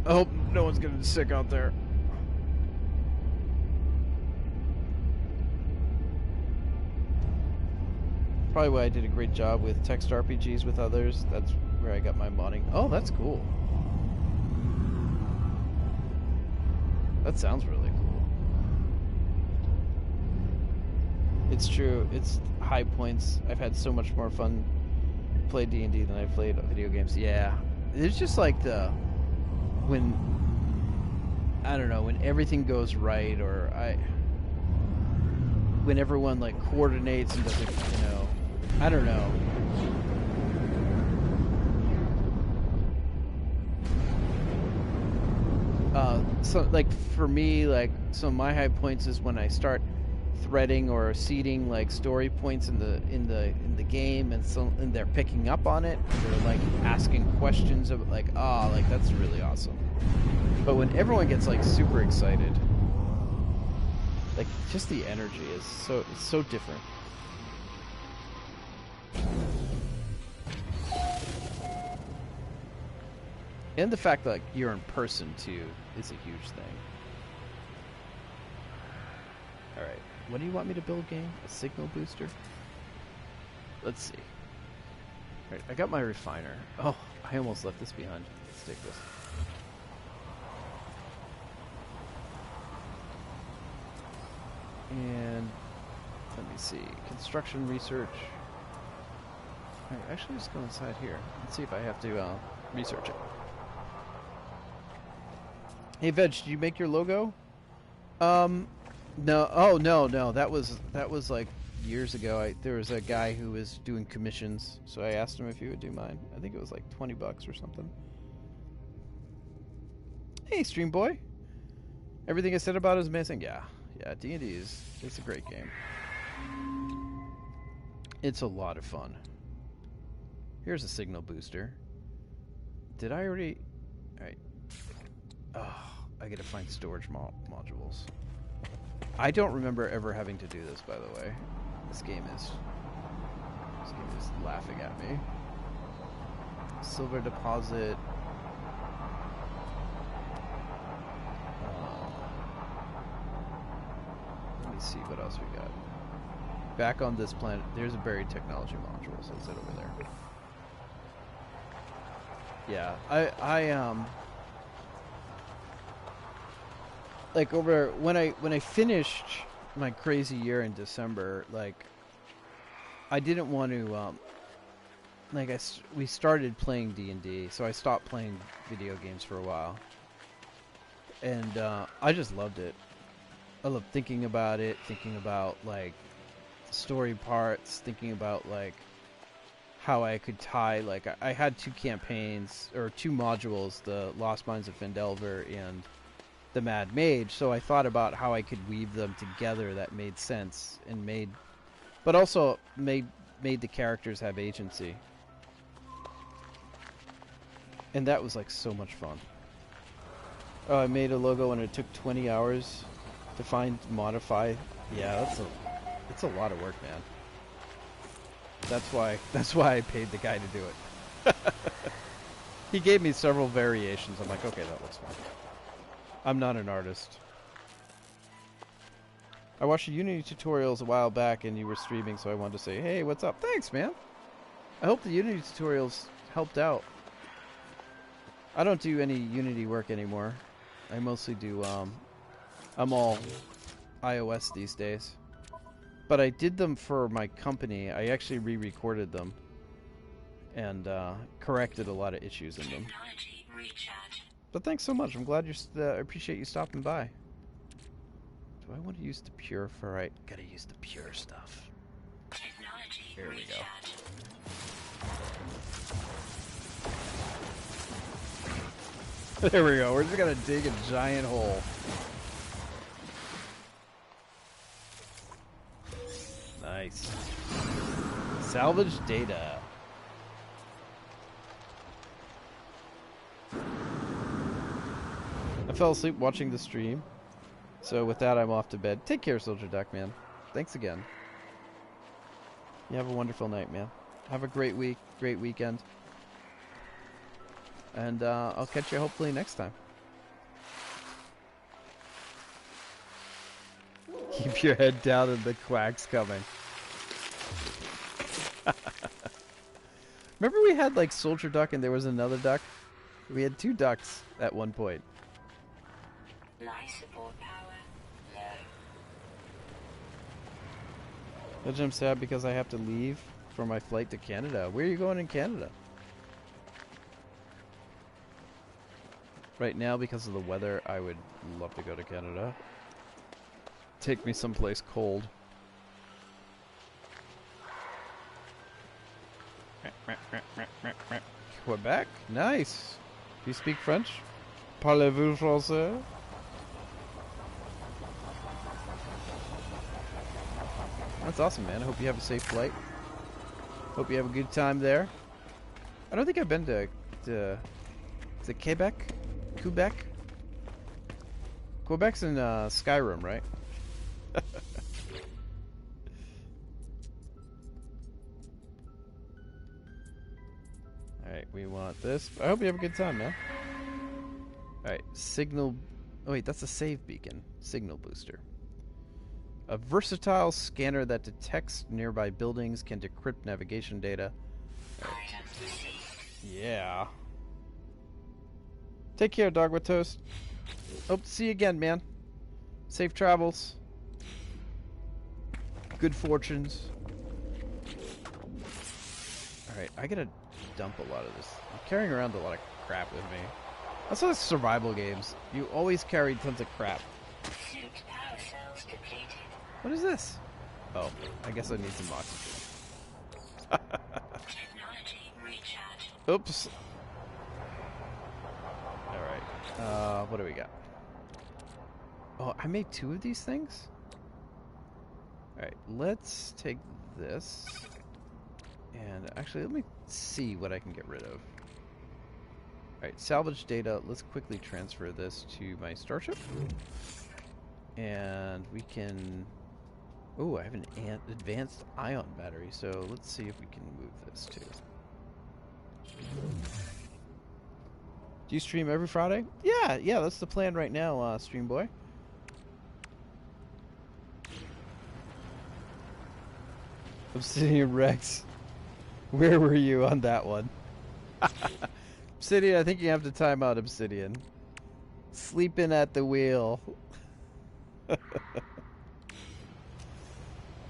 I hope no one's getting sick out there. Probably why I did a great job with text RPGs with others. That's where I got my modding. Oh, that's cool. That sounds really It's true. It's high points. I've had so much more fun play D&D than I've played video games. Yeah. It's just like when I don't know, when everything goes right, or when everyone like coordinates and doesn't, I don't know. So like for me, like some of my high points is when I start threading or seeding like story points in the game, and they're picking up on it, and they're like asking questions of like, like that's really awesome. But when everyone gets like super excited, like just the energy is so different. And the fact that like, you're in person too is a huge thing. All right, what do you want me to build, game? A signal booster? Let's see. All right, I got my refiner. Oh, I almost left this behind. Let's take this. And let me see, construction research. All right, actually, just go inside here. Let's see if I have to research it. Hey, Veg, did you make your logo? No. Oh, no. That was like years ago. There was a guy who was doing commissions, so I asked him if he would do mine. I think it was like $20 or something. Hey, Stream Boy. Everything I said about it is amazing. Yeah, D&D it's a great game. It's a lot of fun. Here's a signal booster. Did I already? All right. Oh, I gotta find storage modules. I don't remember ever having to do this, by the way. This game is laughing at me. Silver deposit. Let me see what else we got. Back on this planet, there's a buried technology module, so it's it over there. Yeah, I like over when I finished my crazy year in December, like I didn't want to we started playing D&D, so I stopped playing video games for a while, and I just loved it. I loved thinking about it, thinking about like story parts, thinking about like how I could tie, like I had two campaigns or two modules, the Lost Mines of Phandelver and the Mad Mage, so I thought about how I could weave them together that made sense and but also made the characters have agency. And that was like so much fun. Oh, I made a logo and it took 20 hours to find, modify. Yeah, it's a lot of work, man. That's why I paid the guy to do it. He gave me several variations. I'm like, okay, that looks fine. I'm not an artist. I watched the Unity tutorials a while back and you were streaming, so I wanted to say, hey, what's up? Thanks, man. I hope the Unity tutorials helped out. I don't do any Unity work anymore. I mostly do, I'm all iOS these days. But I did them for my company. I actually re-recorded them and corrected a lot of issues in them. But thanks so much. I'm glad I appreciate you stopping by. Do I want to use the pure ferrite? Gotta use the pure stuff. Here we go. There we go. We're just gonna dig a giant hole. Nice. Salvage data. I fell asleep watching the stream. So with that, I'm off to bed. Take care, Soldier Duck, man. Thanks again. You have a wonderful night, man. Have a great week, great weekend. And I'll catch you hopefully next time. Keep your head down and the quack's coming. Remember we had like Soldier Duck and there was another duck? We had two ducks at one point. Life support power low. I'm sad because I have to leave for my flight to Canada. Where are you going in Canada? Right now, because of the weather, I would love to go to Canada. Take me someplace cold. Quebec? Nice. Do you speak French? Parlez-vous français? That's awesome, man. I hope you have a safe flight. Hope you have a good time there. I don't think I've been to is it Quebec? Quebec? Quebec's in Skyrim, right? Alright, we want this. I hope you have a good time, man. Alright, signal... Oh wait, that's a save beacon. Signal booster. A versatile scanner that detects nearby buildings, can decrypt navigation data. Right. Yeah. Take care, Dog with Toast. Hope to see you again, man. Safe travels. Good fortunes. Alright, I gotta dump a lot of this. I'm carrying around a lot of crap with me. That's why survival games. You always carry tons of crap. What is this? Oh, I guess I need some oxygen. Oops. Alright. What do we got? Oh, I made 2 of these things? Alright, let's take this. And actually, let me see what I can get rid of. Alright, salvage data. Let's quickly transfer this to my starship. And we can... Oh, I have an advanced ion battery, so let's see if we can move this too. Do you stream every Friday? Yeah, that's the plan right now, Stream Boy. Obsidian Rex. Where were you on that one? Obsidian, I think you have to time out Obsidian. Sleeping at the wheel.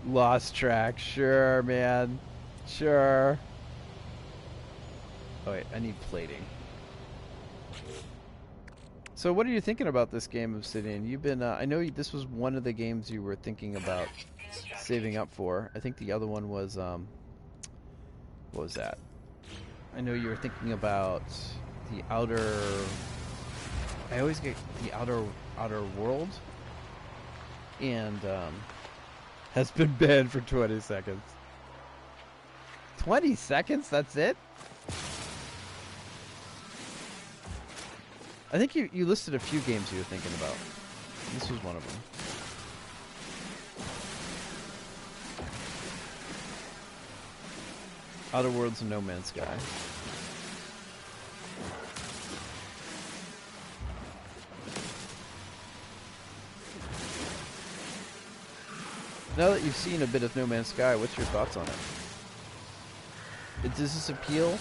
Lost track. Sure, man. Sure. Oh, wait. I need plating. So what are you thinking about this game, Obsidian? You've been... I know this was one of the games you were thinking about saving up for. I think the other one was... what was that? I know you were thinking about the Outer... I always get the Outer World. And, has been banned for 20 seconds. 20 seconds? That's it? I think you listed a few games you were thinking about. This was one of them. Outer Worlds and No Man's Sky. Now that you've seen a bit of No Man's Sky, what's your thoughts on it? Does this appeal?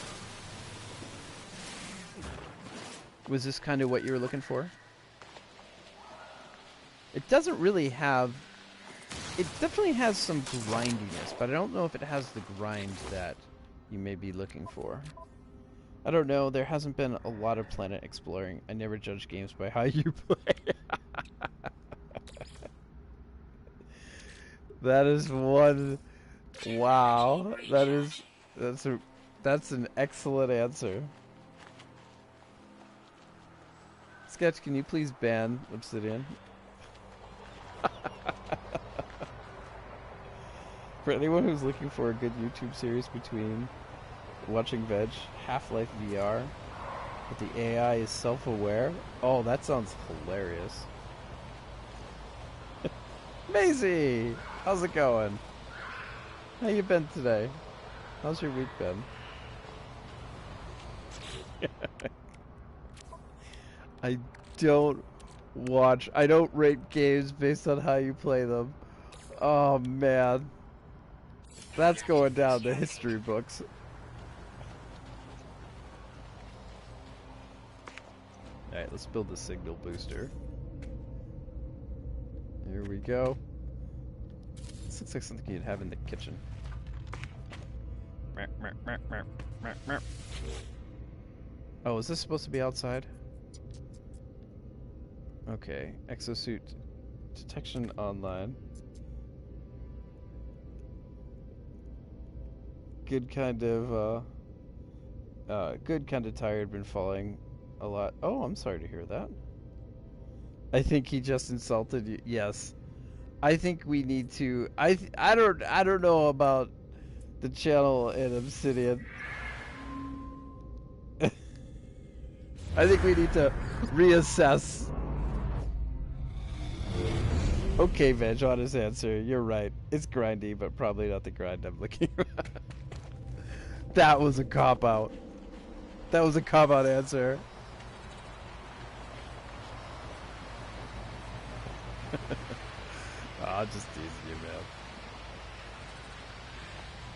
Was this kind of what you were looking for? It doesn't really have... It definitely has some grindiness, but I don't know if it has the grind that you may be looking for. I don't know, there hasn't been a lot of planet exploring. I never judge games by how you play. That is one... Wow. That's an excellent answer. Sketch, can you please ban Obsidian? For anyone who's looking for a good YouTube series between watching Veg, Half-Life VR, but the AI is self-aware. Oh, that sounds hilarious. Maisie! How's it going? How you been today? How's your week been? I don't rate games based on how you play them. Oh man. That's going down the history books. Alright, let's build the signal booster. Here we go. This looks like something you'd have in the kitchen. Oh, is this supposed to be outside? Okay, exosuit detection online. Good kind of tired, been falling a lot. Oh, I'm sorry to hear that. I think he just insulted you. Yes. I think we need to I don't know about the channel in Obsidian. I think we need to reassess. Okay, Veg, honest answer. You're right. It's grindy, but probably not the grind I'm looking for. That was a cop-out. That was a cop-out answer. I'll just tease you, man.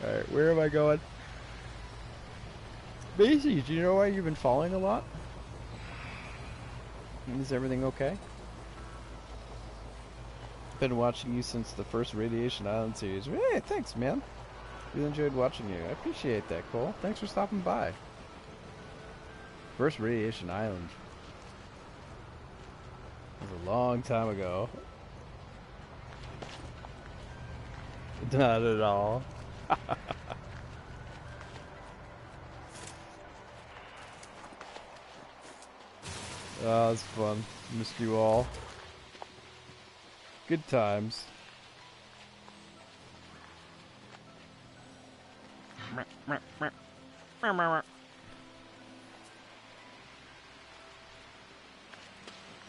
Alright, where am I going? Macy, do you know why you've been falling a lot? Is everything okay? Been watching you since the first Radiation Island series. Hey, thanks, man. Really enjoyed watching you. I appreciate that, Cole. Thanks for stopping by. First Radiation Island. It was a long time ago. Not at all. Oh, it's fun. Missed you all. Good times.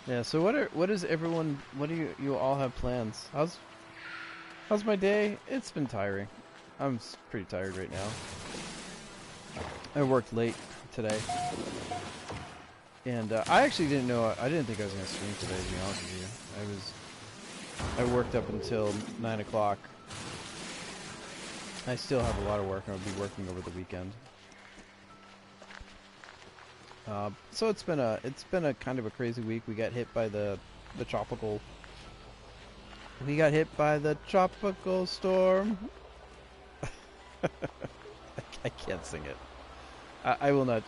Yeah, so what do you all have plans? How's my day? It's been tiring. I'm pretty tired right now. I worked late today. And I actually didn't think I was going to stream today, to be honest with you. I worked up until 9 o'clock. I still have a lot of work. I'll be working over the weekend. So it's been a kind of a crazy week. We got hit by the tropical. We got hit by the tropical storm. I can't sing it. I will not.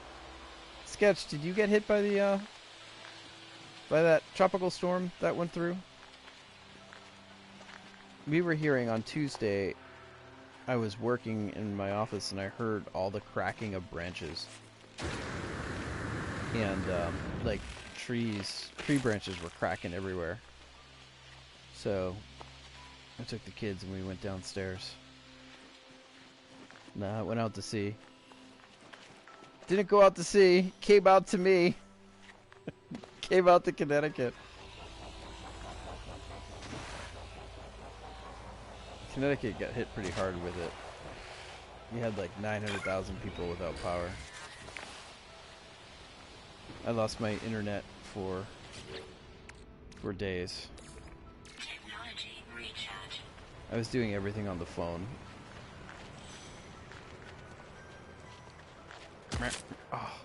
Sketch, did you get hit by the by that tropical storm that went through? We were hearing on Tuesday. I was working in my office and I heard all the cracking of branches. And like tree branches were cracking everywhere. So I took the kids and we went downstairs. Nah, I went out to sea. Didn't go out to sea. Came out to me. Came out to Connecticut. Connecticut got hit pretty hard with it. We had like 900,000 people without power. I lost my internet for days. Technology recharge. I was doing everything on the phone. Oh,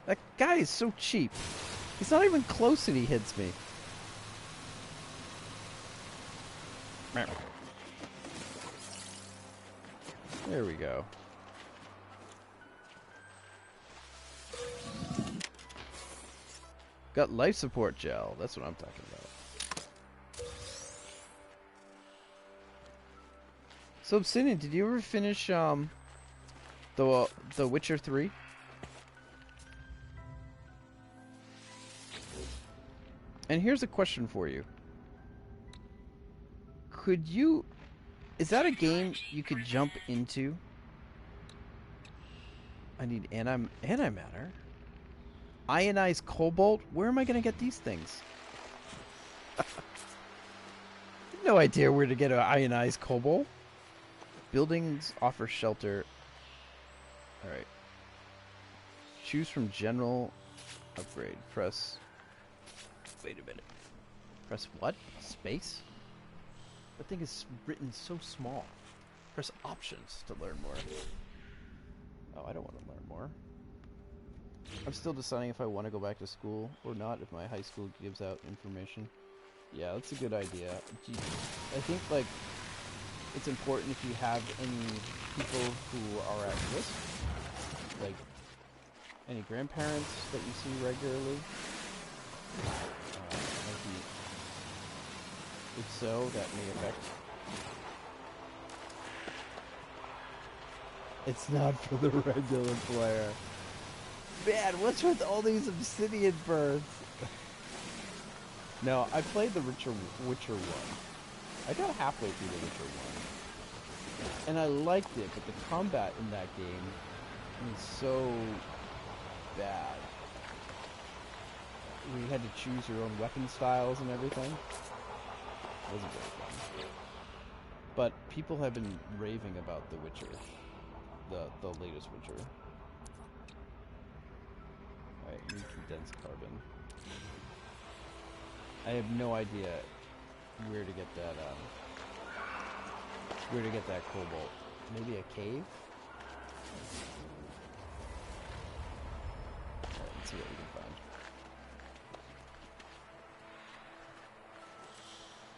that guy is so cheap. He's not even close and he hits me. There we go. Got life support gel. That's what I'm talking about. So Obsidian, did you ever finish the Witcher 3? And here's a question for you. Is that a game you could jump into? I need antimatter. Ionized cobalt? Where am I going to get these things? No idea where to get an ionized cobalt. Buildings offer shelter. Alright. Choose from general upgrade. Press... Wait a minute. Press what? Space? That thing is written so small. Press options to learn more. Oh, I don't want to learn more. I'm still deciding if I want to go back to school or not, if my high school gives out information. Yeah, that's a good idea. I think, like, it's important if you have any people who are at risk, like any grandparents that you see regularly. If so, that may affect. It's not for the regular player. Man, what's with all these obsidian birds? No, I played the Witcher 1. I got halfway through the Witcher 1. And I liked it, but the combat in that game was so bad. We had to choose your own weapon styles and everything. It wasn't very fun. But people have been raving about The Witcher. The latest Witcher. Alright, need condensed carbon. I have no idea where to get that cobalt. Maybe a cave? Alright, let's see what we can find.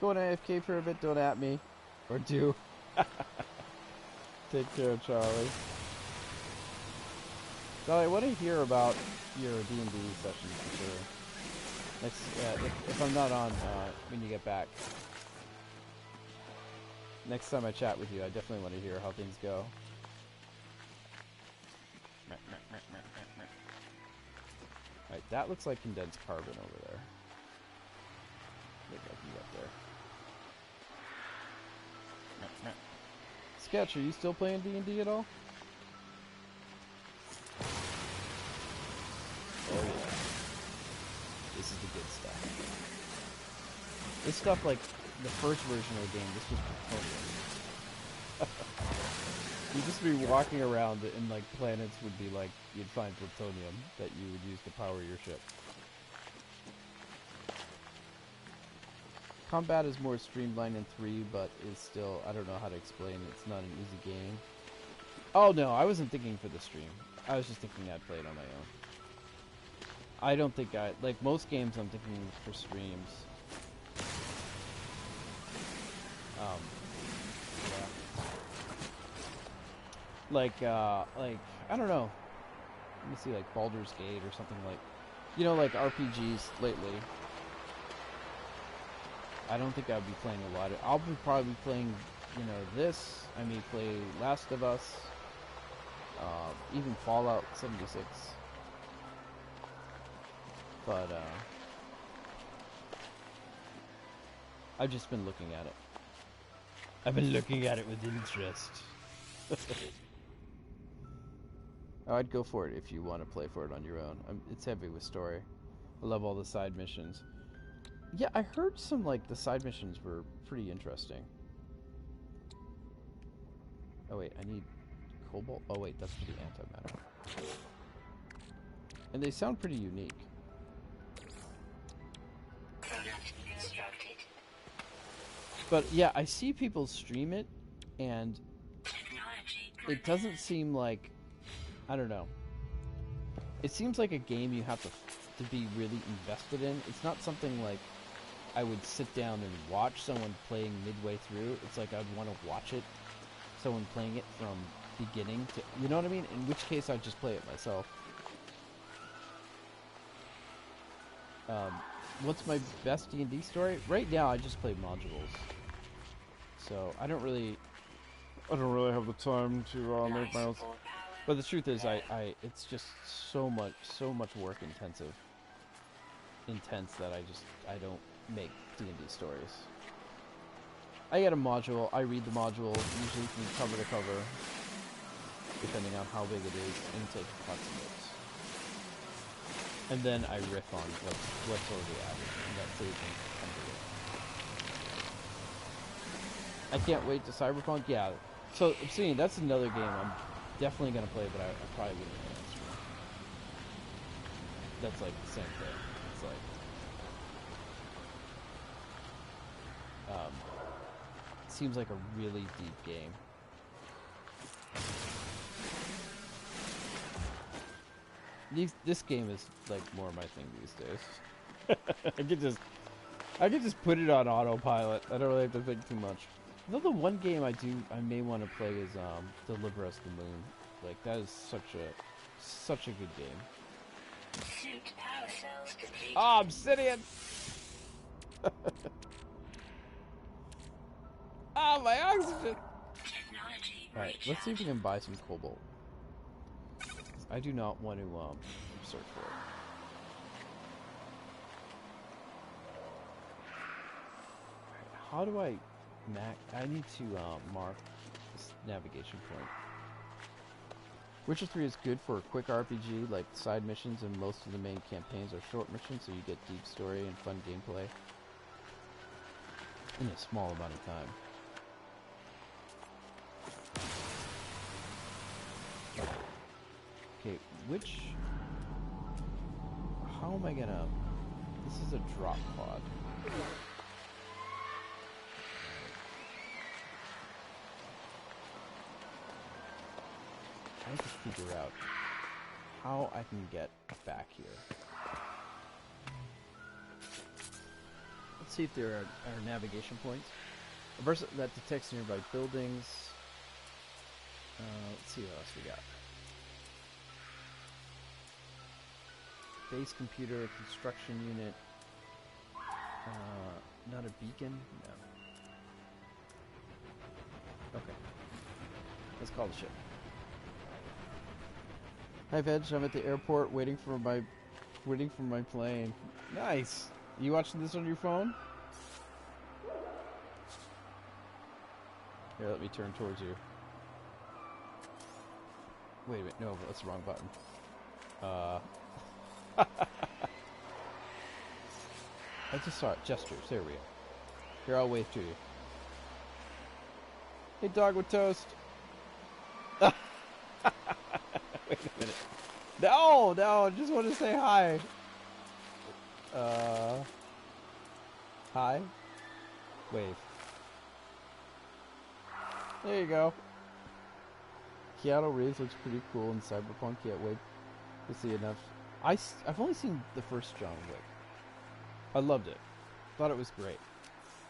Going AFK for a bit, don't at me. Or do. Take care, Charlie. Charlie, I want to hear about your D&D sessions for sure. Next, if I'm not on when you get back. Next time I chat with you, I definitely want to hear how things go. Alright, that looks like condensed carbon over there. Maybe I can get there. Sketch, are you still playing D&D at all? Oh yeah. This is the good stuff. This stuff, like, the first version of the game, this was plutonium. You'd just be walking around and, like, planets would be like, you'd find plutonium that you would use to power your ship. Combat is more streamlined in 3, but is still, I don't know how to explain it. It's not an easy game. Oh no, I wasn't thinking for the stream. I was just thinking I'd play it on my own. I don't think like most games I'm thinking for streams. Yeah. Like, I don't know. Let me see, like Baldur's Gate or something like, you know, like RPGs lately. I don't think I'll be playing a lot of... I'll be probably playing, you know, this. I may play Last of Us. Even Fallout 76. But, I've just been looking at it. I've been looking at it with interest. Oh, I'd go for it if you want to play for it on your own. It's heavy with story. I love all the side missions. Yeah, I heard some, like, the side missions were pretty interesting. Oh, wait, I need cobalt. Oh, wait, that's for the antimatter. And they sound pretty unique. But, yeah, I see people stream it, and it doesn't seem like... I don't know. It seems like a game you have to be really invested in. It's not something like... I would sit down and watch someone playing midway through. It's like I'd want to watch it, someone playing it from beginning to, you know what I mean? In which case I'd just play it myself. What's my best D&D story? Right now I just play modules. So I don't really have the time to make my own. But the truth is it's just so much work intense that I don't make D&D stories. I get a module, I read the module, usually from cover to cover, depending on how big it is, and take lots of notes. And then I riff on what's already added, and that saves me a ton of it. I can't wait to Cyberpunk, yeah. So, Obsidian, that's another game I'm definitely going to play, but I probably wouldn't play on stream. That's like the same thing. It's like... seems like a really deep game. This game is like more my thing these days. I could just put it on autopilot. I don't really have to think too much. Though the one game I may want to play is Deliver Us the Moon. Like that is such a good game. Suit power cells depleted. Oh, Obsidian! Ah, my oxygen! Technology Alright, let's see if we can buy some cobalt. I do not want to search for it. Alright, how do I I need to mark this navigation point. Witcher 3 is good for a quick RPG, like side missions, and most of the main campaigns are short missions, so you get deep story and fun gameplay in a small amount of time. Okay, how am I gonna... This is a drop pod. I have to figure out how I can get back here. Let's see if there are navigation points. A versa that detects nearby buildings. Let's see what else we got. Base computer, construction unit. Not a beacon? No. Okay. Let's call the ship. Hi Veg, I'm at the airport waiting for my plane. Nice. You watching this on your phone? Here, let me turn towards you. Wait a minute, no, that's the wrong button. I just saw it. Gestures. There we go. Here, I'll wave to you. Hey, dog with toast. Wait a minute. No, I just want to say hi. Hi. Wave. There you go. Keanu Reeves looks pretty cool in Cyberpunk. Can't wait to see enough. I've only seen the first John Wick. I loved it. Thought it was great.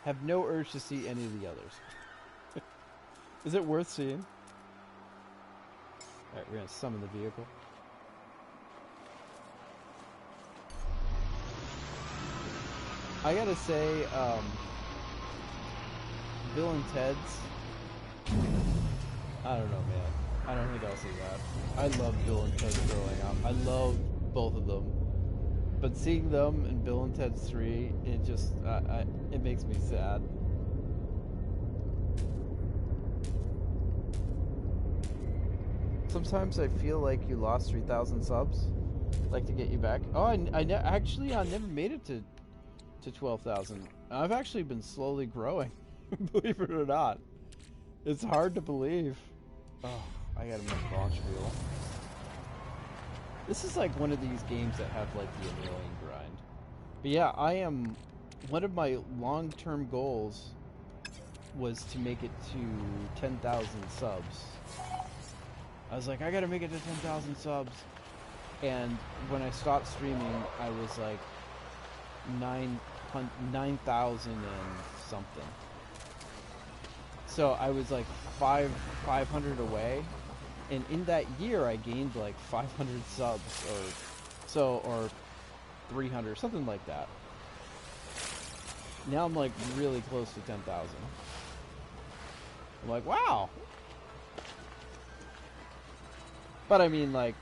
Have no urge to see any of the others. Is it worth seeing? Alright, we're gonna summon the vehicle. I gotta say, Bill and Ted's... I don't know, man. I don't think I'll see that. I loved Bill and Ted growing up. I loved both of them. But seeing them in Bill and Ted 3, it just, it makes me sad. Sometimes I feel like you lost 3,000 subs. Like to get you back. Oh, actually, I never made it to 12,000. I've actually been slowly growing. Believe it or not. It's hard to believe. Oh, I gotta make launch fuel. This is like one of these games that have like the annoying grind. But yeah, one of my long-term goals was to make it to 10,000 subs. I was like, I gotta make it to 10,000 subs. And when I stopped streaming, I was like 9,000 and something. So I was like 500 away, and in that year I gained like 500 subs or 300, something like that. Now I'm like really close to 10,000. I'm like, wow. But I mean, like,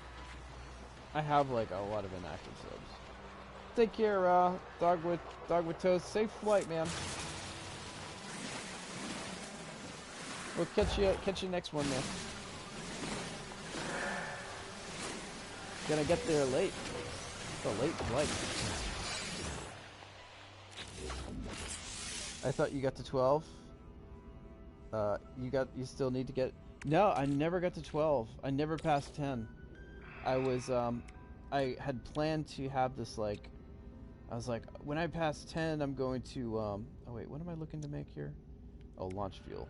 I have like a lot of inactive subs. Take care, dog with toast. Safe flight, man. We'll catch you next one, man. Gonna get there late. It's a late flight. I thought you got to 12. You still need to get... No, I never got to 12. I never passed 10. I was, I had planned to have this, like... I was like, when I pass 10, I'm going to, oh wait, what am I looking to make here? Oh, launch fuel.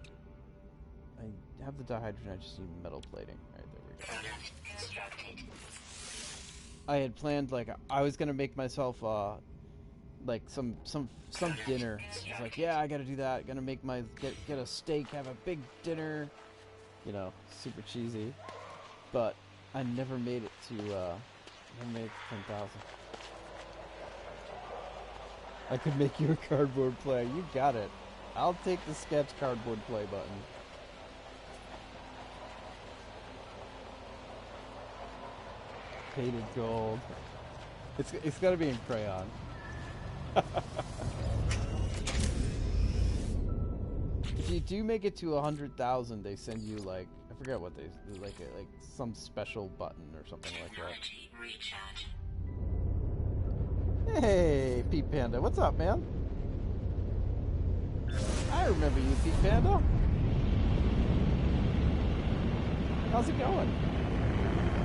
I have the dihydrogen, I just need metal plating. Alright, there we go. Product constructed. I had planned, like, I was gonna make myself, like some dinner. It's like, yeah, I gotta do that. Gonna make my get a steak, have a big dinner. You know, super cheesy. But I never made it to 10,000. I could make you a cardboard play. You got it. I'll take the sketch cardboard play button. Painted gold. It's gotta be in crayon. If you do make it to 100,000, they send you like, I forget what they like some special button or something like that. Technology recharge. Hey, Pete Panda, what's up, man? I remember you, Pete Panda. How's it going?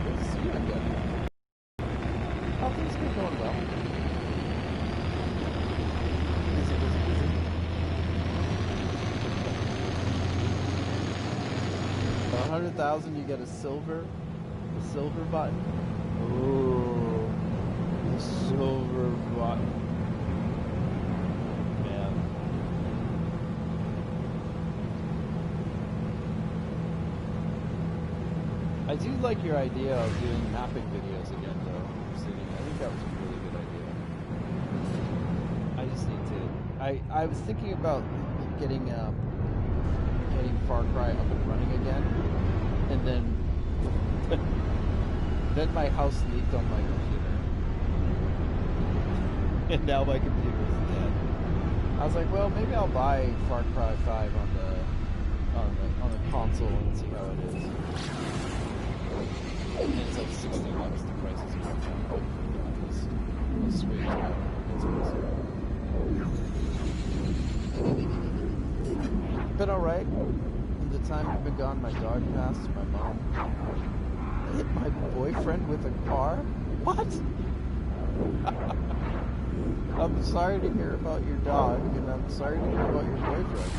Good to see you again. Oh, things been going well. Busy, busy, busy. For 100,000, you get a silver button. Ooh, the silver button. Man. I do like your idea of doing mapping videos again, though. I think that was a really good idea. I just need to. I was thinking about getting Far Cry up and running again, and then my house leaked on my computer, and now my computer is dead. I was like, well, maybe I'll buy Far Cry 5 on the console and see how it is. And it's like $60. The price is right now. It's sweet. Been alright. In the time you've been gone, my dog passed. My mom hit my boyfriend with a car. What? I'm sorry to hear about your dog, and I'm sorry to hear about your boyfriend.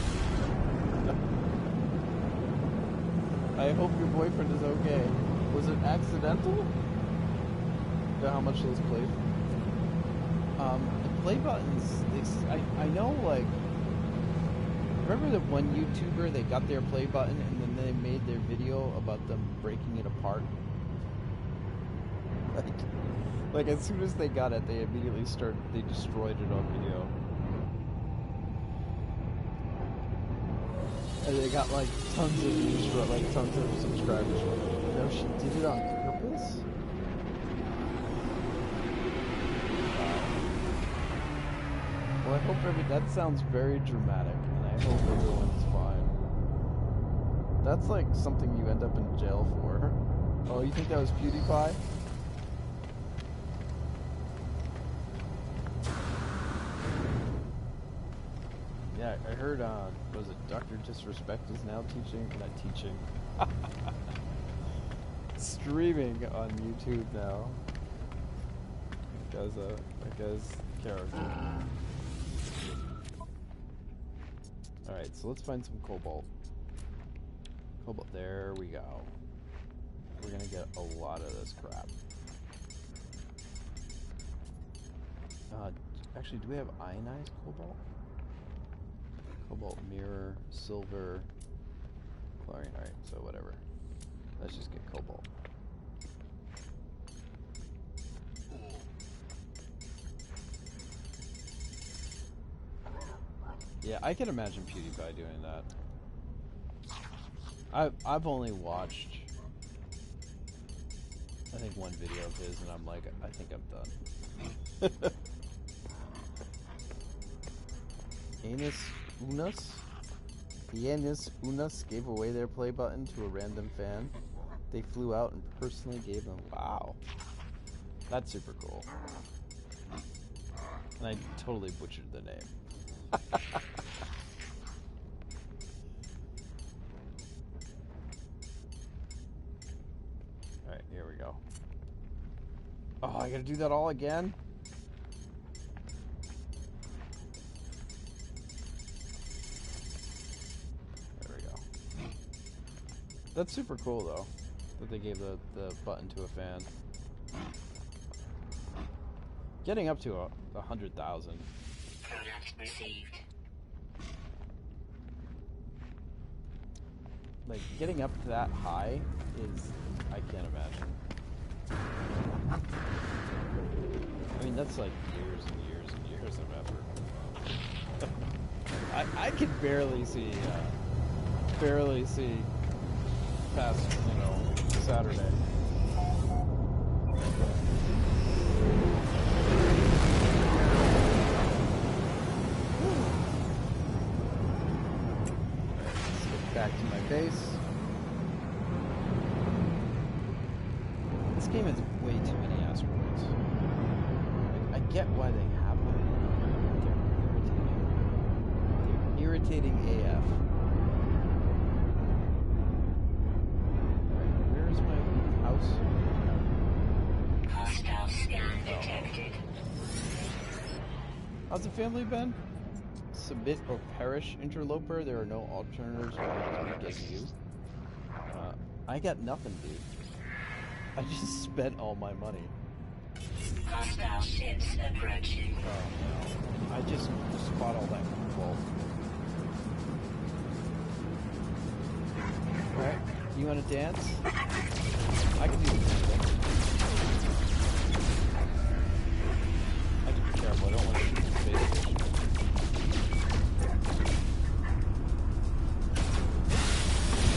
I hope your boyfriend is okay. Was it accidental? How much those played? The play buttons, I know, like, remember the one YouTuber, they got their play button and then they made their video about them breaking it apart? Like as soon as they got it, they immediately they destroyed it on video. And they got like tons of views for it, like tons of subscribers. No, she did it on purpose? Well, I hope that sounds very dramatic, and I hope everyone's fine. That's like something you end up in jail for. Oh, you think that was PewDiePie? Yeah, I heard, was it Dr. Disrespect is now not teaching, streaming on YouTube now. That guy's character. Alright, so let's find some cobalt. There we go. We're gonna get a lot of this crap. Actually, do we have ionized cobalt? Cobalt, mirror, silver, chlorine. Alright, so whatever. Let's just get cobalt. Yeah, I can imagine PewDiePie doing that. I've only watched, I think, one video of his, and I'm like, I think I'm done. Enis Unas gave away their play button to a random fan. They flew out and personally gave them. Wow, that's super cool. And I totally butchered the name. Alright, here we go. Oh, I gotta do that all again? There we go. That's super cool, though, that they gave the button to a fan. Getting up to 100,000. Product received. Like, getting up to that high is... I can't imagine. I mean, that's like years and years and years of effort. I can barely see past, you know, Saturday. Let's get back to my base. This game has way too many asteroids. Like, I get why they have them. They're irritating. They're irritating AF. Alright, where's my house? Hostile scan detected. How's the family been? Submit or perish, interloper. There are no alternatives for as weak as you. I got nothing, dude. I just spent all my money. Hostile ships approaching. Oh no. I just bought all that gold. Alright, you wanna dance? I can do this. I have to be careful, I don't want to shoot the space station.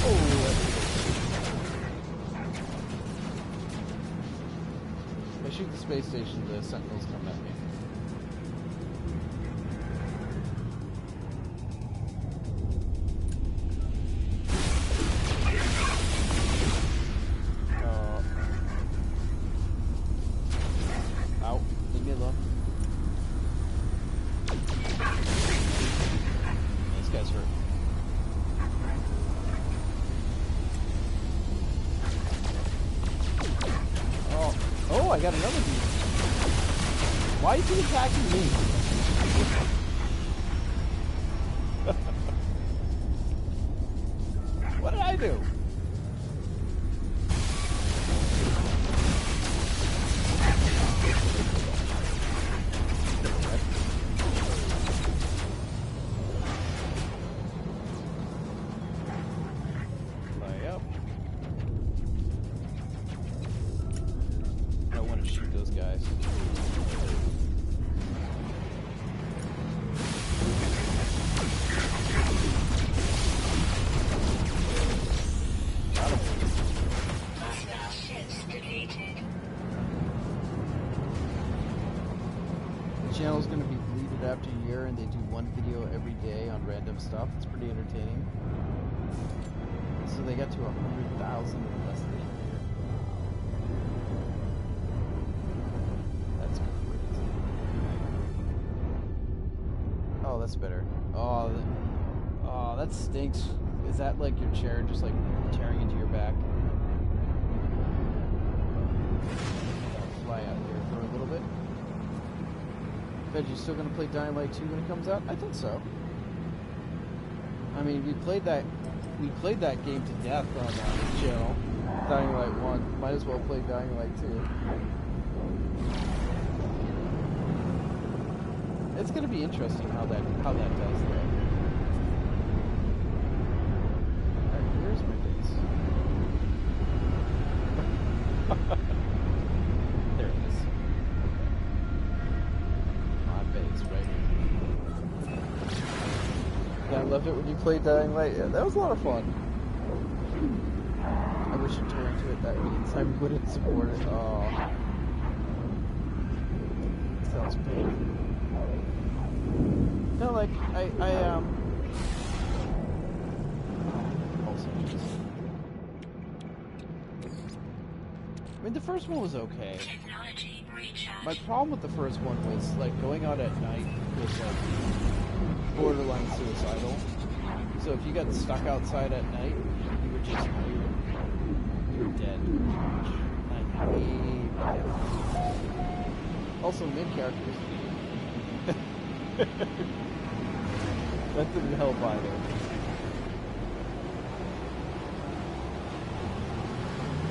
Oh, if I shoot the space station, the sentinels come at me. Ow, leave me alone. This guy's hurt. Oh, I got another dude. Why is he attacking me? What did I do? Fly up. I want to shoot those guys. Got him. Hostile ships deleted. The channel's going to be deleted after a year, and they do one video every day on random stuff. It's pretty entertaining. So they got to 100,000 in less than a year. That's crazy. Oh, that's better. Oh, that stinks. Is that like your chair just like tearing into your back? I'll fly out here for a little bit. Bet you're still gonna play Dying Light 2 when it comes out? I think so. I mean, we played that game to death on the channel. Dying Light 1. Might as well play Dying Light 2. It's gonna be interesting how that does though. Alright, where's my base? There it is. My base, right? Yeah, I loved it when you played Dying Light. Yeah, that was a lot of fun. I wish you tore into it. That means I wouldn't support it. Oh. Sounds painful. No, like, I also just... I mean, the first one was okay. Technology recharge. My problem with the first one was, like, going out at night was, like, borderline suicidal. So if you got stuck outside at night, you were just, you were dead. I hate that. Also, main characters. That didn't help either.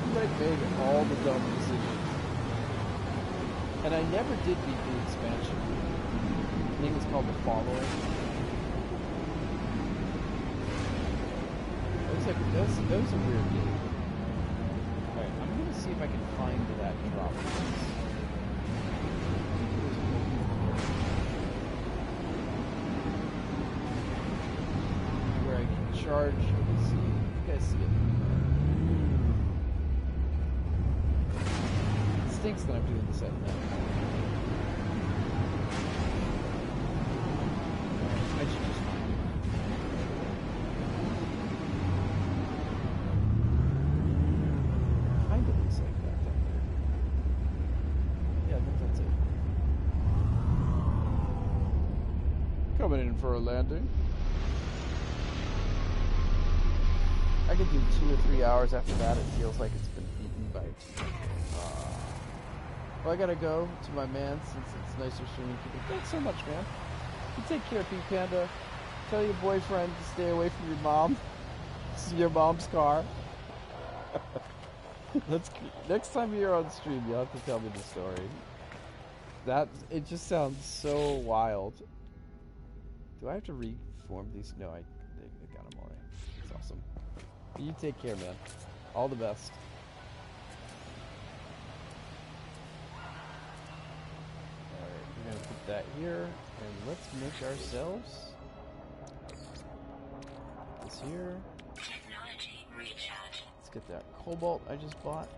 You like made all the dumb decisions. And I never did beat the expansion. I think it's called The Following. That was a weird game. Alright, I'm gonna see if I can find that drop. Where I can charge. Let me see. You guys see it? It stinks that I'm doing this at night. I should just find it. Kind of looks like that down there. Yeah, I think that's it. Coming in for a landing. I could do 2 or 3 hours after that. It feels like it's been eaten by a team. Well, I gotta go to my man since it's nicer streaming people. Thanks so much, man. You take care, Pink Panda. Tell your boyfriend to stay away from your mom. This is your mom's car. Next time you're on stream, you'll have to tell me the story. It just sounds so wild. Do I have to reform these? No, I got them already. It's awesome. You take care, man. All the best. Alright, we're gonna put that here, and let's make ourselves this here. Technology recharge. Let's get that cobalt I just bought.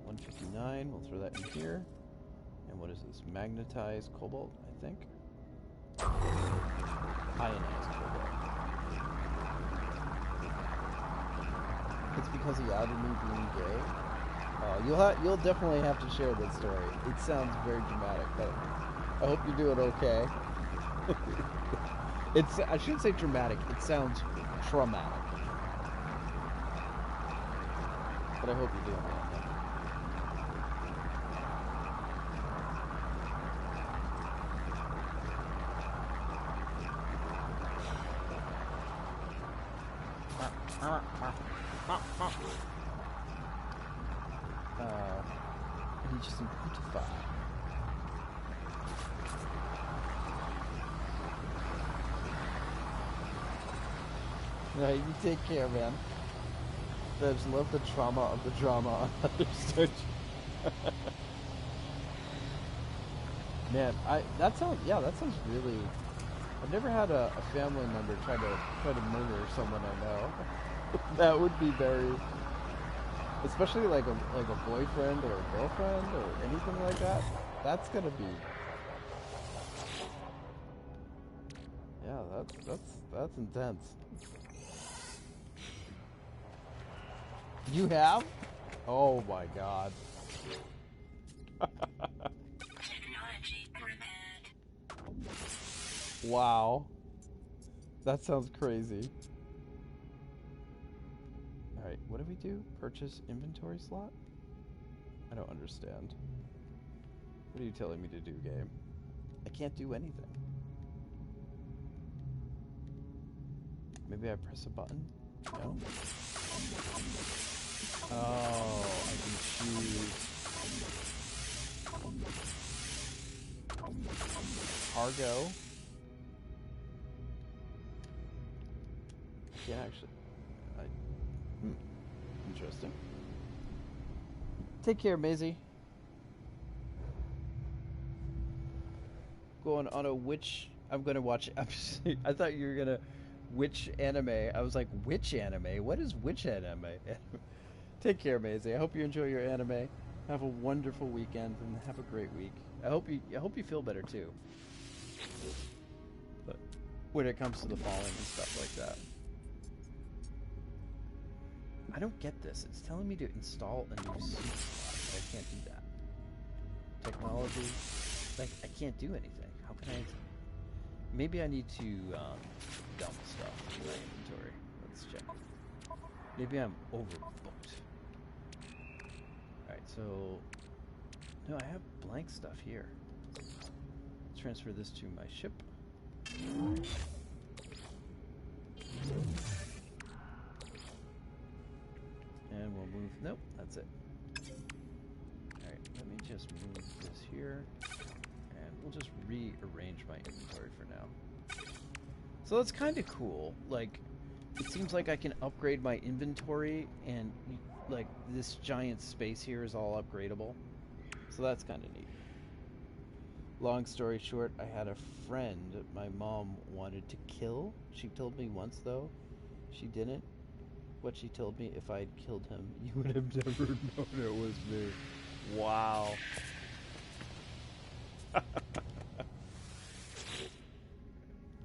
159, we'll throw that in here. And what is this? Magnetized cobalt, I think. Ionized cobalt. It's because he outed me being gay. You'll definitely have to share that story. It sounds very dramatic, but I hope you're doing okay. I shouldn't say dramatic. It sounds traumatic. But I hope you're doing well. He just improved to 5. No, you take care, man. I just love the trauma of the drama. Understood. Man, that sounds really. I've never had a family member try to murder someone I know. That would be very, especially like a boyfriend or a girlfriend or anything like that. That's gonna be. Yeah, that's intense. You have? Oh my god. Technology prepared. Wow. That sounds crazy. Alright, what do we do? Purchase inventory slot? I don't understand. What are you telling me to do, game? I can't do anything. Maybe I press a button? No? Oh, I can choose cargo. I can't actually. Interesting. Take care, Maisie. Going on a witch. I'm gonna watch. I thought you were gonna. Which anime? I was like, which anime? What is which anime? Take care, Maisie. I hope you enjoy your anime. Have a wonderful weekend and have a great week. I hope you feel better too. But when it comes to the falling and stuff like that, I don't get this. It's telling me to install a new suit slot, but I can't do that. Technology, like I can't do anything. How can I? Maybe I need to dump stuff in my inventory. Let's check. Maybe I'm overbooked. Alright, so... No, I have blank stuff here. Let's transfer this to my ship. And we'll move... Nope, that's it. Alright, let me just move this here. And we'll just rearrange my inventory for now. So that's kind of cool. Like, it seems like I can upgrade my inventory and, like, this giant space here is all upgradable. So that's kind of neat. Long story short, I had a friend my mom wanted to kill. She told me once, though, she didn't. What she told me, if I'd killed him, you would have never known it was me. Wow.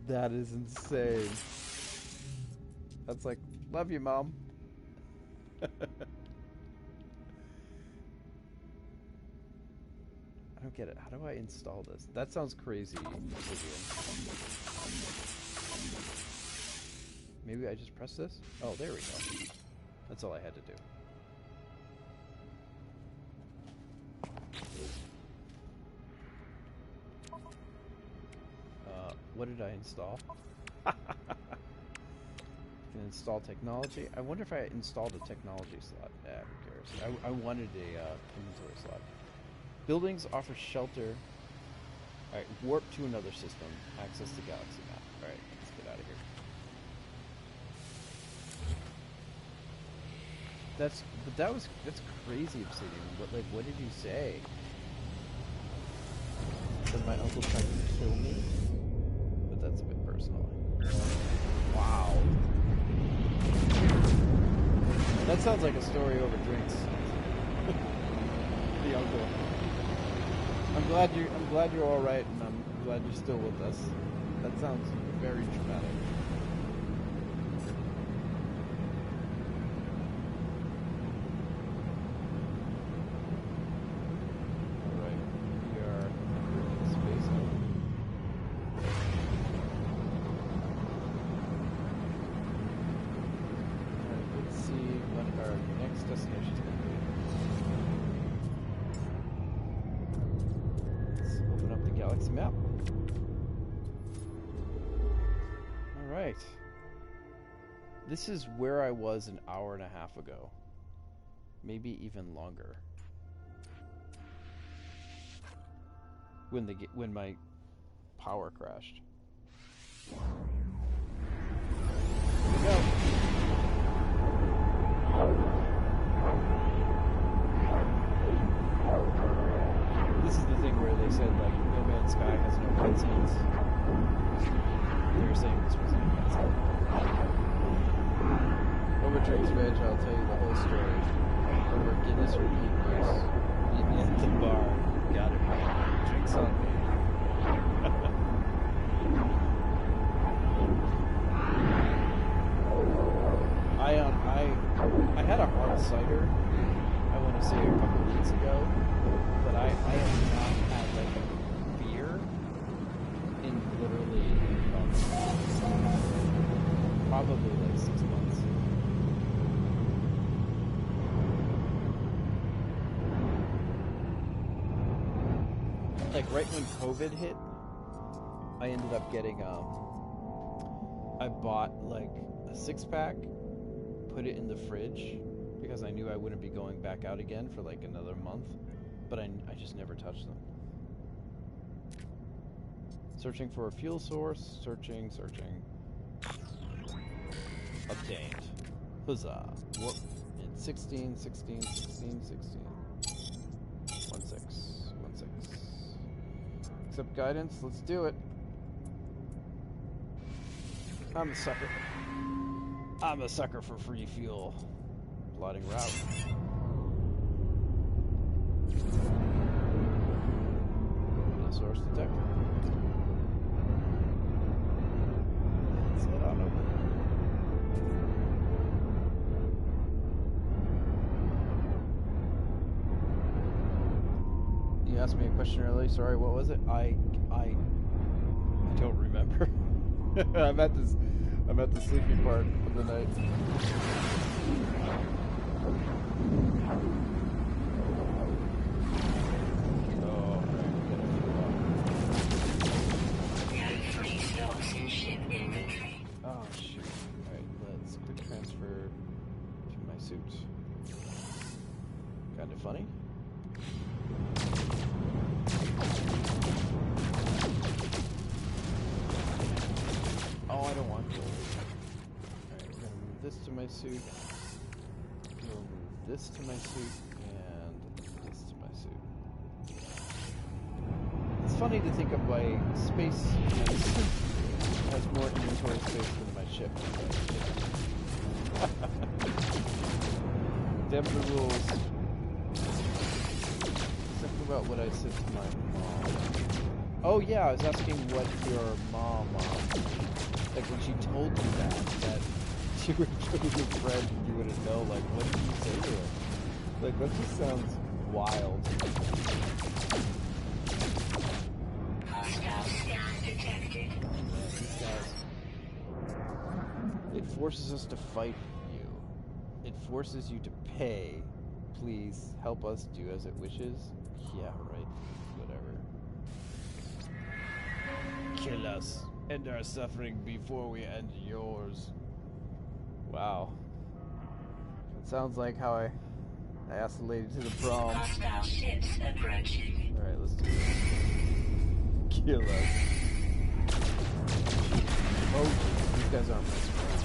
That is insane. That's like, love you, Mom. I don't get it. How do I install this? That sounds crazy, Vivian. Maybe I just press this? Oh, there we go. That's all I had to do. What did I install? Can install technology. I wonder if I installed a technology slot. Who cares? I wanted a inventory slot. Buildings offer shelter. Alright, warp to another system. Access the galaxy map. Alright, let's get out of here. That's crazy, Obsidian. What did you say? That my uncle tried to kill me? But that's a bit personal. Wow. That sounds like a story over drinks. The uncle. I'm glad you're all right, and I'm glad you're still with us. That sounds very dramatic. All right, we are in space now. Let's see what our next destination is going to be. Let's open up the galaxy map. Alright. This is where I was an hour and a half ago. Maybe even longer. When my power crashed. Here we go. This is the thing where they said, like, No Man's Sky has no cutscenes. They were saying this was no Man's Sky. Over drinks, Reg, I'll tell you the whole story. Over Guinness or Peepers. Meet me at the bar. Got it, man. Drinks on me. I had a hard cider, I want to say a couple weeks ago, but I have not had like a beer in literally months. Probably like 6 months. Like right when COVID hit, I ended up getting I bought like a 6-pack, put it in the fridge because I knew I wouldn't be going back out again for like another month, but I just never touched them. Searching for a fuel source, searching. Obtained. Huzzah. Whoop. In 16. 16. 16. Accept guidance, let's do it. I'm a sucker. I'm a sucker for free fuel. Plotting route. Fuel source detected. Let's head on over. You asked me a question earlier. Sorry, what was it? I don't remember. I'm at the sleepy part of the night. Oh, right. We have 3 slots in ship inventory. Oh, shoot. Alright, let's quick transfer to my suit. Kind of funny. my suit. We'll move this to my suit and this to my suit. It's funny to think of my space suit has more inventory space than my ship. Damn the rules. Think about what I said to my mom. Oh yeah, I was asking what your mom, like when she told you that she would kill your friend and you wouldn't know, like what did you say to her? Like that just sounds wild. Hostile scan detected. Man, these guys. It forces us to fight you. It forces you to pay. Please help us do as it wishes. Yeah, right. Whatever. Kill us. End our suffering before we end yours. Wow. It sounds like how I asked the lady to the prom. Hostile ships approaching. Alright, let's do this. Kill us. Oh, these guys aren't messing around.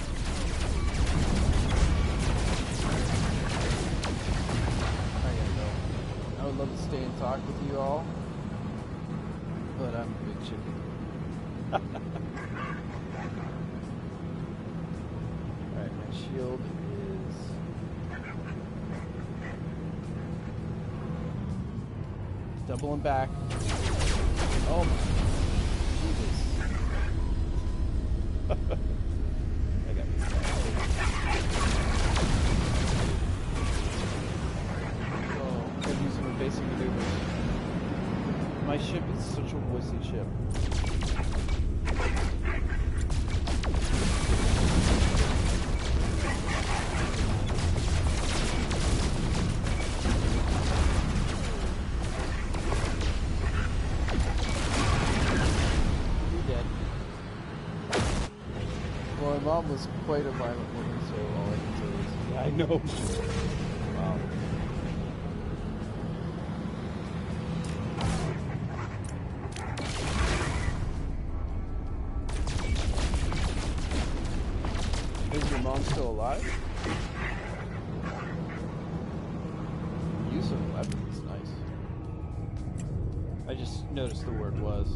I gotta go. I would love to stay and talk with you all, but I'm a big chicken. Alright, my shield is... doubling back. Oh my... Jesus. I got these guys. Oh, I'm using the basic maneuvers. My ship is such a wussy ship. Well, my mom was quite a violent woman, so all I can say is, yeah, I know. Wow. Is your mom still alive? Use of weapons, nice. I just noticed the word was.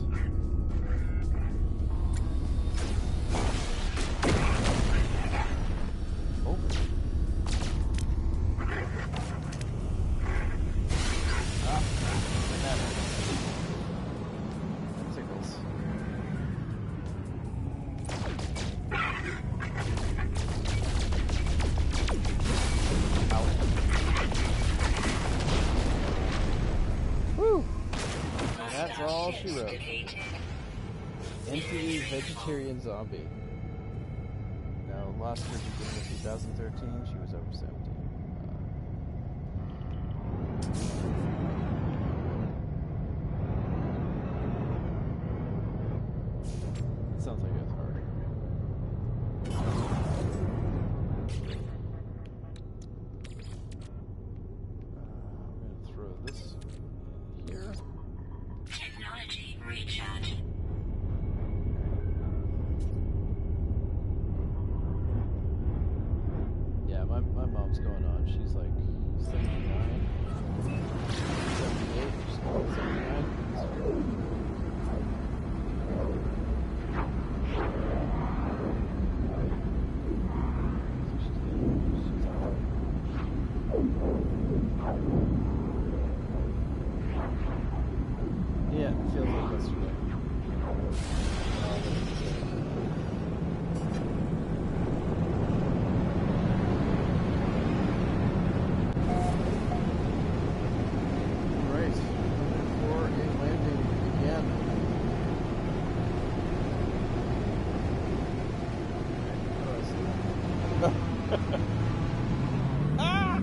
That's all she wrote. Entity vegetarian zombie. No, lost her beginning of 2013. She was over 17. It sounds like it's hard. I'm gonna throw this here. Technology recharge. Yeah, my mom's going on. She's like 79, 78, she's going 79. Yeah, it feels like yesterday. Right. For a landing again. Ah!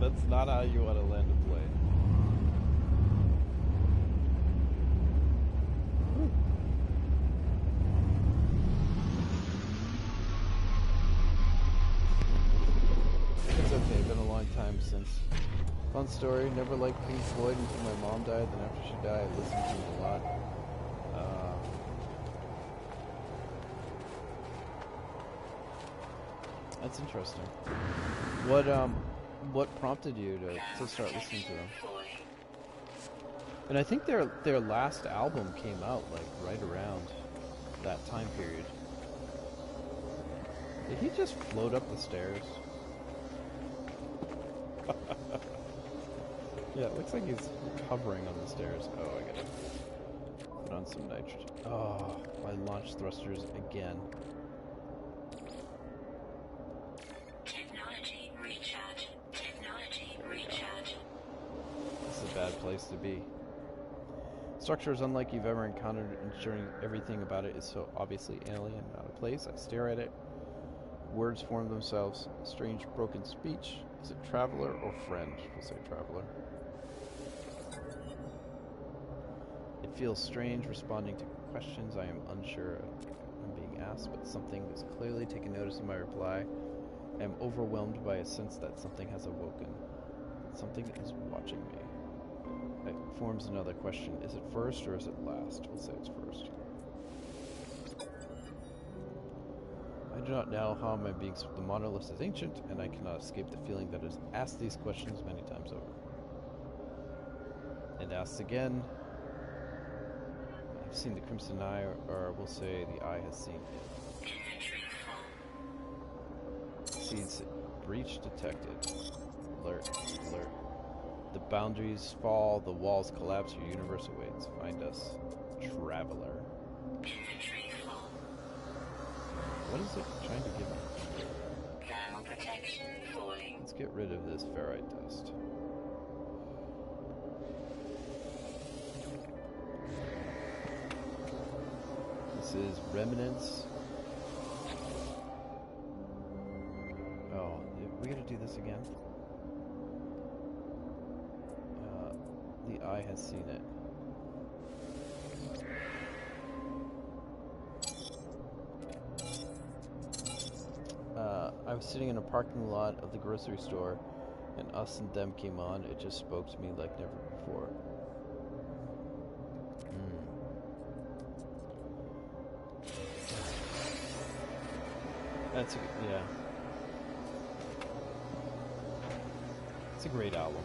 That's not how you want to land a plane. It's okay, been a long time since. Fun story, never liked Pink Floyd until my mom died, then after she died I listened to it a lot. That's interesting. What prompted you to start listening to them? And I think their last album came out like right around that time period. Did he just float up the stairs? Yeah, it looks like he's hovering on the stairs. Oh, I gotta put on some nitrogen. Oh, my launch thrusters again. Technology recharge. Technology recharge. This is a bad place to be. Structure is unlike you've ever encountered, ensuring everything about it is so obviously alien and out of place. I stare at it. Words form themselves. Strange broken speech. Is it traveler or friend? We'll say traveler. It feels strange responding to questions I am unsure I'm being asked, but something is clearly taking notice of my reply. I am overwhelmed by a sense that something has awoken. Something is watching me. It forms another question. Is it first or is it last? We'll say it's first. I do not know how my being. The monolith is ancient, and I cannot escape the feeling that it has asked these questions many times over. And asks again. I've seen the Crimson Eye, or we'll say the Eye has seen it. Seeds breach detected. Alert, alert. The boundaries fall, the walls collapse, your universe awaits. Find us, traveler. What is it trying to give me? Thermal protection falling. Let's get rid of this ferrite dust. This is remnants. Oh, we gotta do this again? The Eye has seen it. I was sitting in a parking lot of the grocery store, and Us and Them came on. It just spoke to me like never before. That's yeah. It's a great album.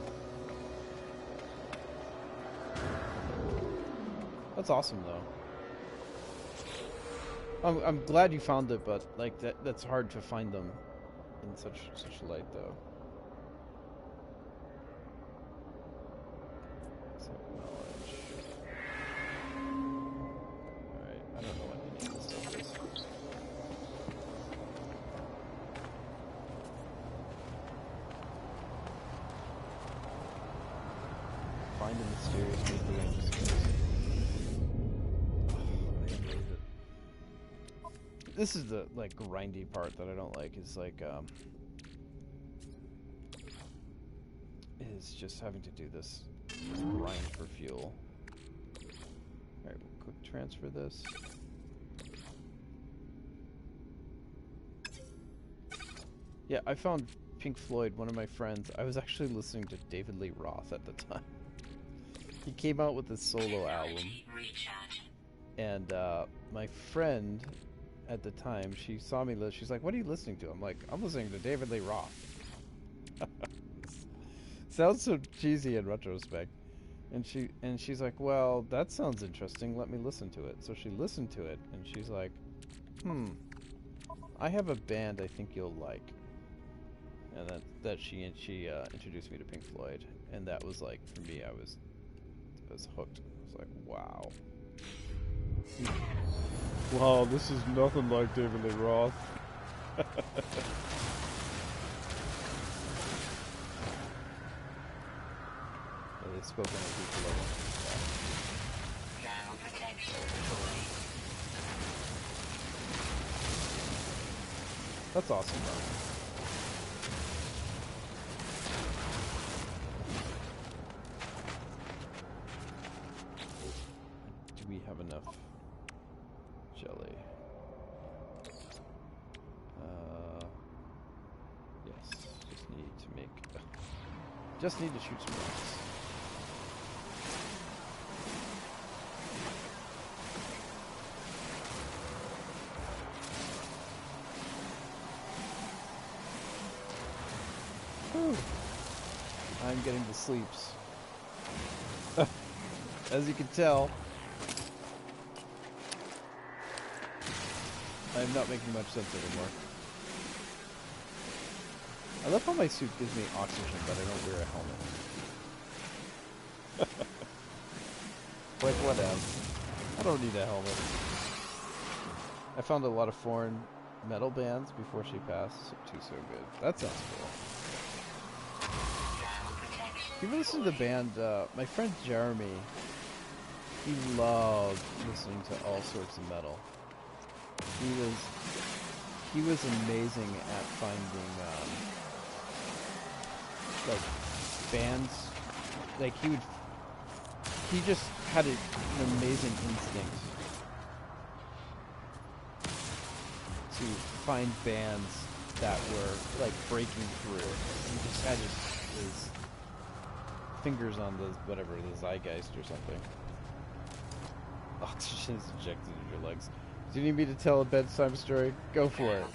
That's awesome, though. I'm glad you found it, but like that's hard to find them in such light, though. So knowledge. All right, I don't know what any of this stuff is. Find a mysterious nuclear This is the like grindy part that I don't like. Is like is just having to do this grind for fuel. All right, we'll quick transfer this. Yeah, I found Pink Floyd. One of my friends. I was actually listening to David Lee Roth at the time. He came out with this solo album, and my friend at the time, she saw me listen. She's like, "What are you listening to?" I'm like, "I'm listening to David Lee Roth." Sounds so cheesy in retrospect. And she's like, "Well, that sounds interesting. Let me listen to it." So she listened to it, and she's like, I have a band I think you'll like." And that she introduced me to Pink Floyd, and that was like, for me, I was hooked. I was like, wow. Wow, this is nothing like David Lee Roth. They've spoken at people level. That's awesome, though. Do we have enough jelly? Yes. Just need to shoot some rocks. I'm getting the sleeps. As you can tell, I'm not making much sense anymore. I love how my suit gives me oxygen, but I don't wear a helmet. Like, whatever. I don't need a helmet. I found a lot of foreign metal bands before she passed. So good. That sounds cool. You ever listen to the band, my friend Jeremy, he loved listening to all sorts of metal. He was amazing at finding, like, bands, like, he just had an amazing instinct to find bands that were, like, breaking through. He just had his fingers on the, whatever, the zeitgeist or something. Oxygen is injected in your legs. Do you need me to tell a bedtime story? Go for it.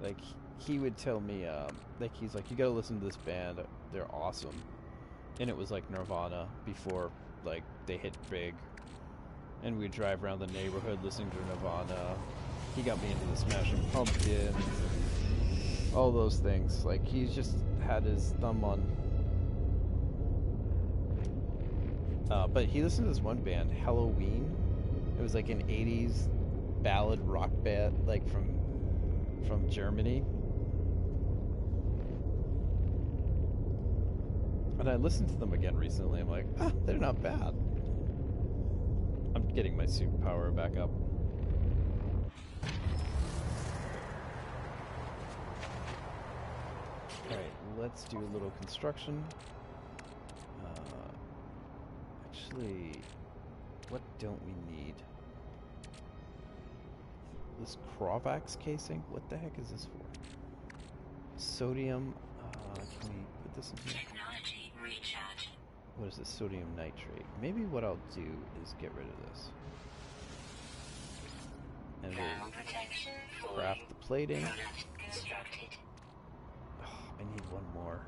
Like, he would tell me, like, he's like, you gotta listen to this band, they're awesome. And it was like Nirvana before, like, they hit big. And we'd drive around the neighborhood listening to Nirvana. He got me into the Smashing Pumpkins, all those things. Like, he's just had his thumb on. But he listened to this one band, Halloween. It was like an 80s ballad rock band, like from Germany. And I listened to them again recently. I'm like, ah, they're not bad. I'm getting my superpower back up. Alright, let's do a little construction. Actually, what don't we need? This Krovax casing? What the heck is this for? Sodium, can we put this in here? Technology recharge. What is this? Sodium nitrate. Maybe what I'll do is get rid of this. And we'll craft the plating. Oh, I need one more.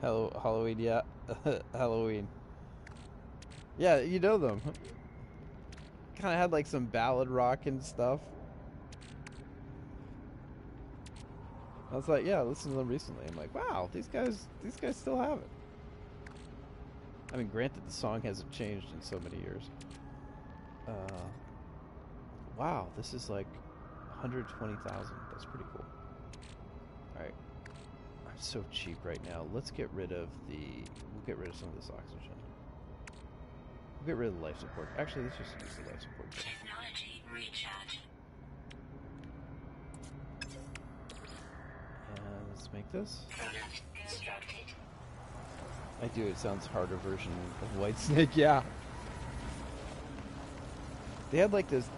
Hello, Halloween, yeah. Halloween. Yeah, you know them. Kind of had like some ballad rock and stuff. I was like, yeah, I listened to them recently. I'm like, wow, these guys still have it. I mean, granted, the song hasn't changed in so many years. Wow, this is like 120,000. That's pretty cool. All right, I'm so cheap right now. Let's get rid of we'll get rid of some of this oxygen. We'll get rid of the life support. Actually, let's just use the life support. Technology recharge. And let's make this. Product constructed. I do. It sounds harder version of Whitesnake. Yeah. They had like this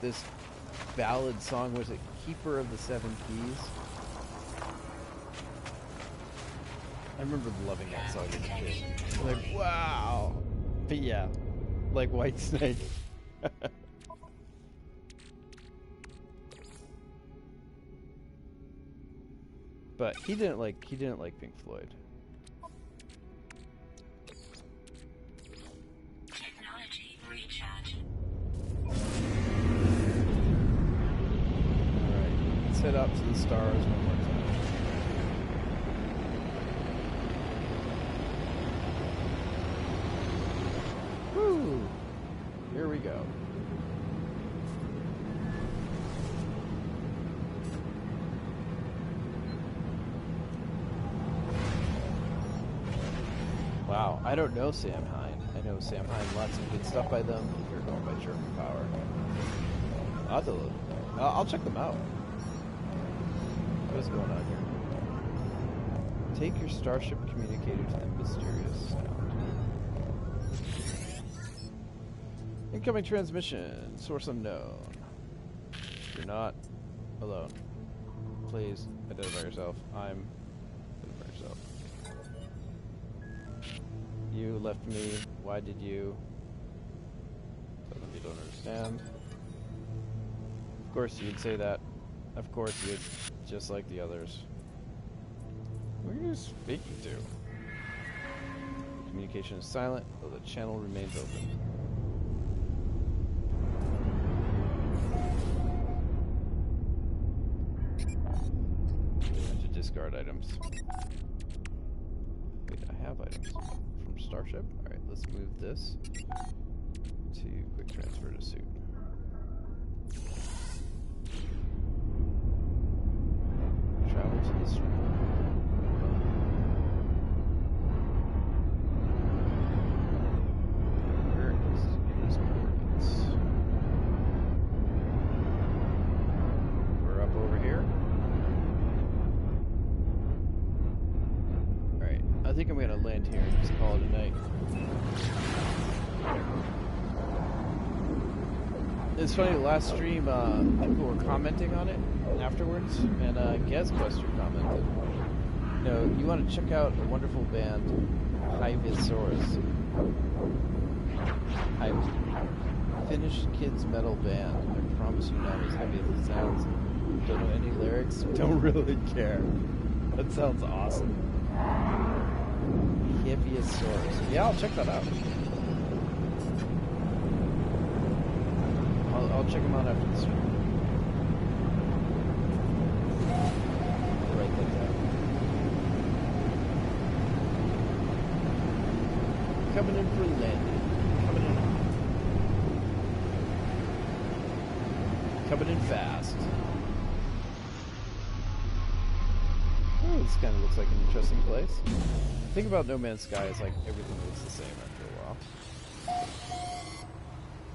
ballad song. Was it Keeper of the Seven Keys? I remember loving that song as a kid. Like, wow. But yeah, like Whitesnake. But he didn't like Pink Floyd. Technology recharge. Alright, let's head out to the stars one more time. Woo! Here we go. Wow, I don't know Sam Hine. I know Sam Hine, lots of good stuff by them. You're going by German Power. I'll have to look. I'll check them out. What is going on here? Take your starship communicator to the mysterious sound. Incoming transmission. Source unknown. You're not alone. Please identify yourself. Identify yourself. You left me. Why did you? Something you don't understand. Of course you would say that. Of course you'd, just like the others. Who are you speaking to? Communication is silent, though the channel remains open. I have to discard items. Wait, I have items from Starship? Alright, let's move this to quick transfer to suit. Travel to the stream. Where is his coordinates? We're up over here. Alright, I think I'm gonna land here and just call it a night. It's funny, the last stream, people were commenting on it afterwards, and Gazquester commented, you know, you want to check out a wonderful band, Hyvisaurus. Finnish kids metal band. I promise you not as heavy as it sounds. Don't know any lyrics, don't really care. That sounds awesome. Hyvisaurus. Yeah, I'll check that out. I'll check them out after the stream. I'll write that down. Coming in for landing. Coming in fast. Oh, this kind of looks like an interesting place. The thing about No Man's Sky is like everything looks the same after a while.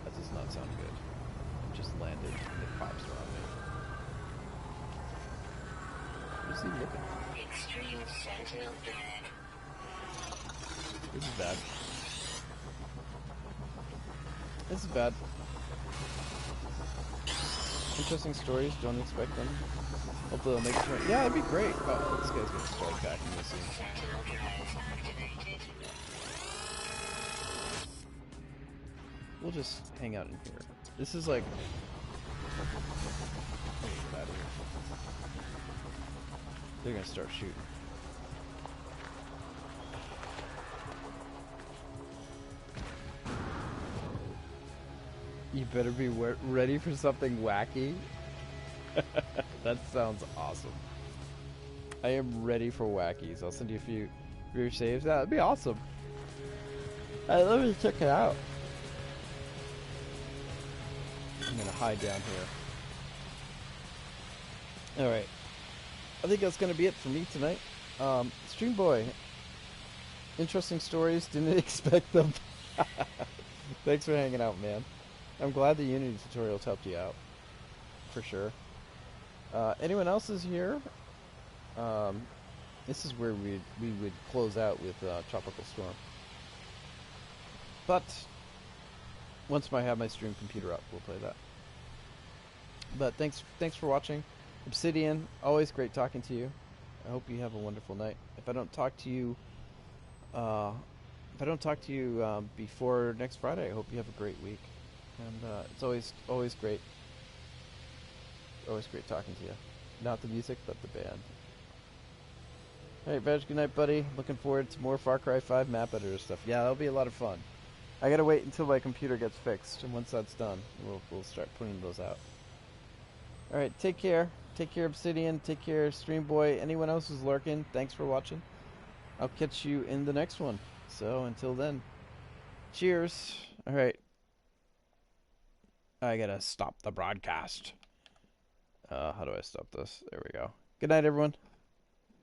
That does not sound good. Just landed and it pops around me. Where's he looking? Extreme sentinel bird. This is bad. This is bad. Interesting stories, don't expect them. Hopefully they'll make it to. Yeah, that'd be great. Oh, this guy's gonna strike back in this scene. Sentinel drones activated. We'll just hang out in here. This is like. Let me get out of here. They're gonna start shooting. You better be ready for something wacky. That sounds awesome. I am ready for wackies. I'll send you a few rear saves. That'd be awesome. Let me check it out. I'm gonna hide down here. Alright. I think that's gonna be it for me tonight. Stream Boy. Interesting stories, didn't expect them. Thanks for hanging out, man. I'm glad the Unity tutorials helped you out. For sure. Anyone else is here? This is where we would close out with Tropical Storm. But once I have my stream computer up, we'll play that. But thanks for watching. Obsidian, always great talking to you. I hope you have a wonderful night. If I don't talk to you, before next Friday, I hope you have a great week. And it's always great. Always great talking to you. Not the music, but the band. Alright, Veg, good night, buddy. Looking forward to more Far Cry 5 map editor stuff. Yeah, that'll be a lot of fun. I gotta wait until my computer gets fixed, and once that's done, we'll start putting those out. Alright, take care. Take care, Obsidian. Take care, Stream Boy. Anyone else who's lurking, thanks for watching. I'll catch you in the next one. So, until then, cheers. Alright. I gotta stop the broadcast. How do I stop this? There we go. Good night, everyone.